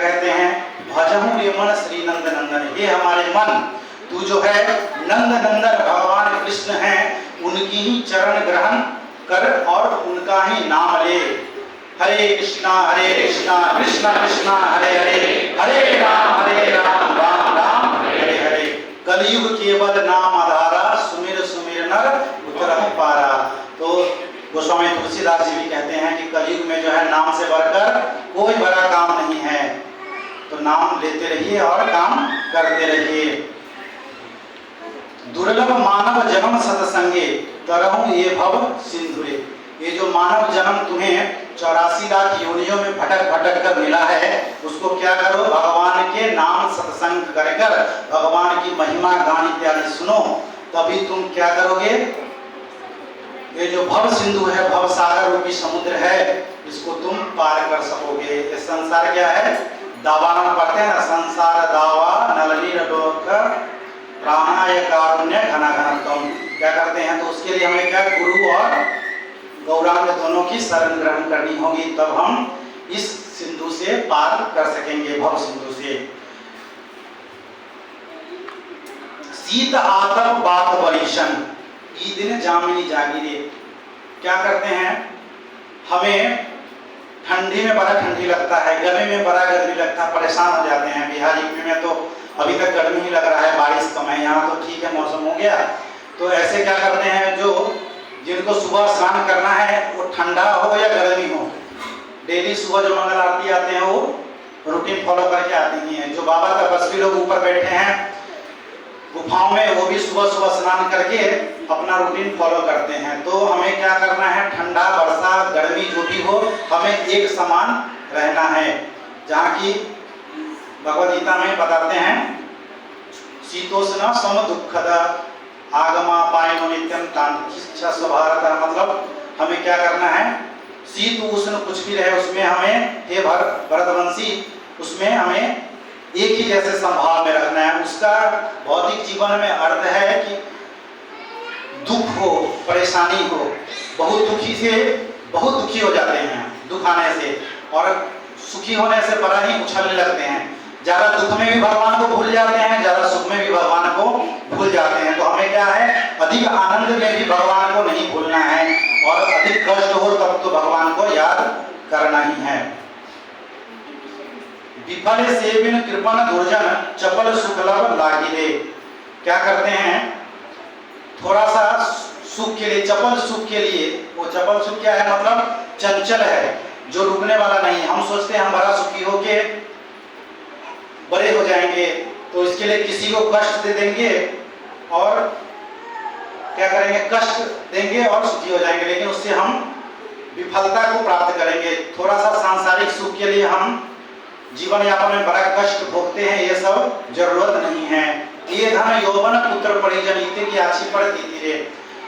Speaker 1: कहते हैं, भजहु रे मन श्री नंद नंदन, हे हमारे मन तू जो है नंद नंदन भगवान कृष्ण हैं उनकी ही चरण ग्रहण कर और उनका ही नाम ले। हरे कृष्णा कृष्ण कृष्ण हरे हरे, हरे राम राम राम हरे हरे। कलयुग केवल नाम आधारा, सुमिर सुमिर नर उतरहि पारा। तो गोस्वामी तुलसीदास जी भी कहते हैं कि कलयुग में जो है नाम से बढ़कर कोई बड़ा काम नहीं है, तो नाम लेते रहिए और काम करते रहिए। दुर्लभ मानव जन्म सतसंगे, तरहु ये भव सिंधुरे। ये जो मानव जन्म तुम्हें 84 लाख योनियों में भटक भटक कर मिला है, उसको क्या करो, भगवान के नाम सत्संग कर कर भगवान की महिमा गान इत्यादि सुनो, तभी तुम क्या करोगे, ये जो भव सिंधु है, भव सागर रूपी समुद्र है, इसको तुम पार कर सकोगे। ये संसार क्या है, दावा नाम पढ़ते हैं ना, संसार दावा नलनी लोक प्राणाय कारुण्य घना घनत्वम। क्या करते हैं, तो उसके लिए हमें क्या, गुरु और गौरांग दोनों की शरण ग्रहण करनी होगी, तब हम इस सिंधु से पार कर सकेंगे, भव सिंधु से। शीत आतप बात बरीशन, ई दिन जामिनी जागीरे। क्या करते हैं, हमें ठंडी में बड़ा ठंडी लगता है, गर्मी में बड़ा गर्मी लगता है, परेशान हो जाते हैं। बिहार यूपी में तो अभी तक गर्मी ही लग रहा है, बारिश कम है, यहाँ तो ठीक है मौसम हो गया। तो ऐसे क्या करते हैं, जो जिनको सुबह स्नान करना है वो ठंडा हो या गर्मी हो, डेली सुबह जो मंगल आरती आते हैं वो रूटीन फॉलो करके आते ही हैं। जो बाबा तपस्वी लोग ऊपर बैठे हैं गुफाओं में, वो भी सुबह सुबह स्नान करके अपना रूटीन फॉलो करते हैं। तो हमें क्या करना है, ठंडा वर्षा गर्मी जो भी हो, हमें एक समान रहना है। जहाँ की भगवद गीता में बताते हैं, शीतोष्ण सम दुखद आगमा पायनो नित्यम तांत्रिक स्वभारत, मतलब हमें क्या करना है, शीत उष्ण कुछ भी रहे उसमें हमें, हे भरतवंशी, उसमें हमें एक ही जैसे संभाव में रखना है। उसका भौतिक जीवन में अर्थ है कि दुख हो, परेशानी हो, बहुत दुखी से बहुत दुखी हो जाते हैं दुख आने से, और सुखी होने से बड़ा ही उछलने लगते हैं। ज्यादा दुख में भी भगवान को भूल जाते हैं, ज्यादा सुख में भी भगवान को भूल जाते हैं। तो हमें क्या है, अधिक आनंद में भी भगवान को नहीं भूलना है, और अधिक कष्ट हो तब तो भगवान को याद करना ही है। विफल सेविन कृपण दुर्जन चपल सुखलभ लागिले। क्या करते हैं, थोड़ा सा सुख के लिए, चपल सुख के लिए, वो चपल सुख क्या है, मतलब चंचल है, जो रुकने वाला नहीं। हम सोचते हैं हम बड़ा सुखी होके बड़े हो जाएंगे, तो इसके लिए किसी को कष्ट दे देंगे और क्या करेंगे, कष्ट देंगे और सुखी हो जाएंगे, लेकिन उससे हम विफलता को प्राप्त करेंगे। थोड़ा सा सांसारिक सुख के लिए हम जीवन यापन में बड़ा कष्ट भोगते हैं, ये सब जरूरत नहीं है। ये धन यौवन पुत्र परिजन इत्यादि की आछी पर तीतिरे।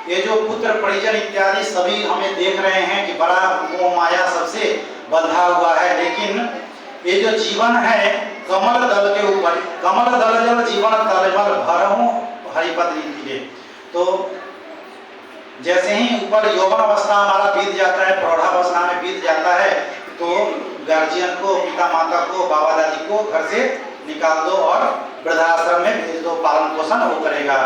Speaker 1: ये जो पुत्र परिजन इत्यादि सभी हमें देख रहे हैं कि बड़ा मोह माया सबसे बंधा हुआ है, लेकिन ये जो जीवन है कमल दल के ऊपर, कमल दल जल जीवन तलमल भरहूं हरिपद नीतिरे। तो जैसे ही ऊपर यौवन अवस्था हमारा बीत जाता है, प्रौढ़ावस्था में बीत जाता है, तो गार्जियन को, पिता माता को, बाबा दादी को घर से निकाल दो और वृद्धाश्रम में भेज दो, पालन पोषण वो करेगा।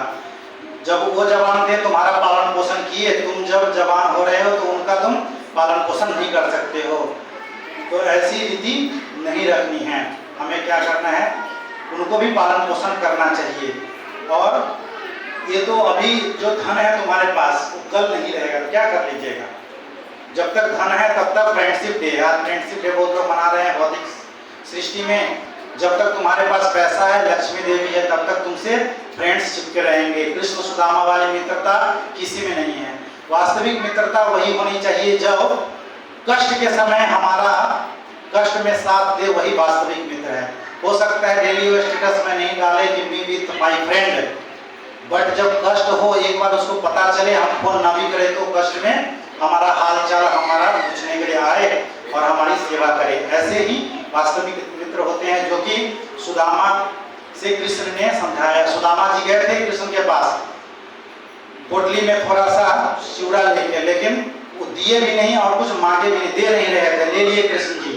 Speaker 1: जब वो जवान थे तुम्हारा पालन पोषण किए, तुम जब जवान हो रहे हो तो उनका तुम पालन पोषण नहीं कर सकते हो। तो ऐसी रीति नहीं रखनी है, हमें क्या करना है, उनको भी पालन पोषण करना चाहिए। और ये तो अभी जो धन है तुम्हारे पास वो कल नहीं रहेगा, क्या कर लीजिएगा। जब तक धन है तब तक फ्रेंडशिप डे, आज फ्रेंडशिप डे बहुत लोग मना रहे हैं भौतिक सृष्टि में। जब तक तुम्हारे पास पैसा है, लक्ष्मी देवी है, तब तक तुमसे फ्रेंड्स चिपके रहेंगे। कृष्ण सुदामा वाली मित्रता किसी में नहीं है। वास्तविक मित्रता वही होनी चाहिए जब कष्ट के समय हमारा कष्ट में साथ दे, वही वास्तविक मित्र है। हो सकता है डेली वो स्टेटस में नहीं डाले कि me with my friend, but जब कष्ट हो एक बार उसको पता चले, हम फोन ना भी करें तो कष्ट में हमारा हाल चाल हमारा पूछने के लिए आए और हमारी सेवा करे। ऐसे ही वास्तविक मित्र होते हैं, जो कि सुदामा से कृष्ण ने समझाया। सुदामा जी गए थे कृष्ण के पास पोटली में थोड़ा सा चिवड़ा लेके, लेकिन वो दिए भी नहीं और कुछ मांगे भी नहीं, दे नहीं रहे थे। ले लिए कृष्ण जी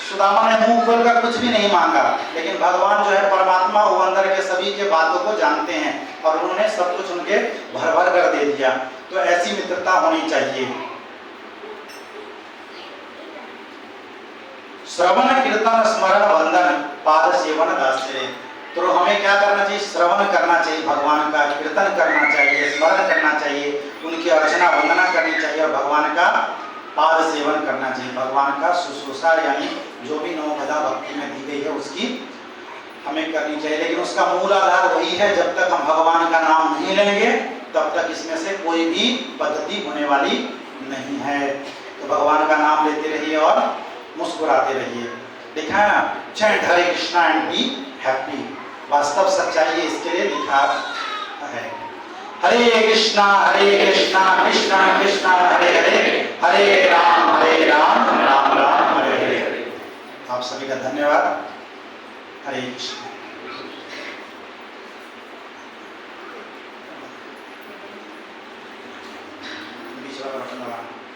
Speaker 1: सुदामा ने मुंह खोलकर कुछ भी नहीं मांगा, लेकिन भगवान जो है परमात्मा वो अंदर के सभी के बातों को जानते हैं और उन्होंने सब कुछ उनके भर भर कर दे दिया। तो ऐसी मित्रता होनी चाहिए। श्रवण कीर्तन स्मरण वंदन पाद सेवन दास्य। तो हमें क्या करना चाहिए? श्रवण करना चाहिए, भगवान का कीर्तन करना चाहिए, स्मरण करना चाहिए, उनकी अर्चना वंदना करनी चाहिए और भगवान का पाद सेवन करना चाहिए। भगवान का शुश्रूषा यानी जो भी नवोपदा भक्ति में दी गई है उसकी हमें करनी चाहिए। लेकिन उसका मूल आधार वही है, जब तक हम भगवान का नाम नहीं लेंगे तब तक इसमें से कोई भी पद्धति होने वाली नहीं है। तो भगवान का नाम लेते रहिए और मुस्कुराते रहिए। लिखा है ना, chant Hare Krishna and be happy. वास्तव सच्चाई है, इसके लिए लिखा है। हरे कृष्णा कृष्णा कृष्णा हरे हरे, हरे राम राम राम हरे हरे। आप सभी का धन्यवाद। हरे कृष्ण।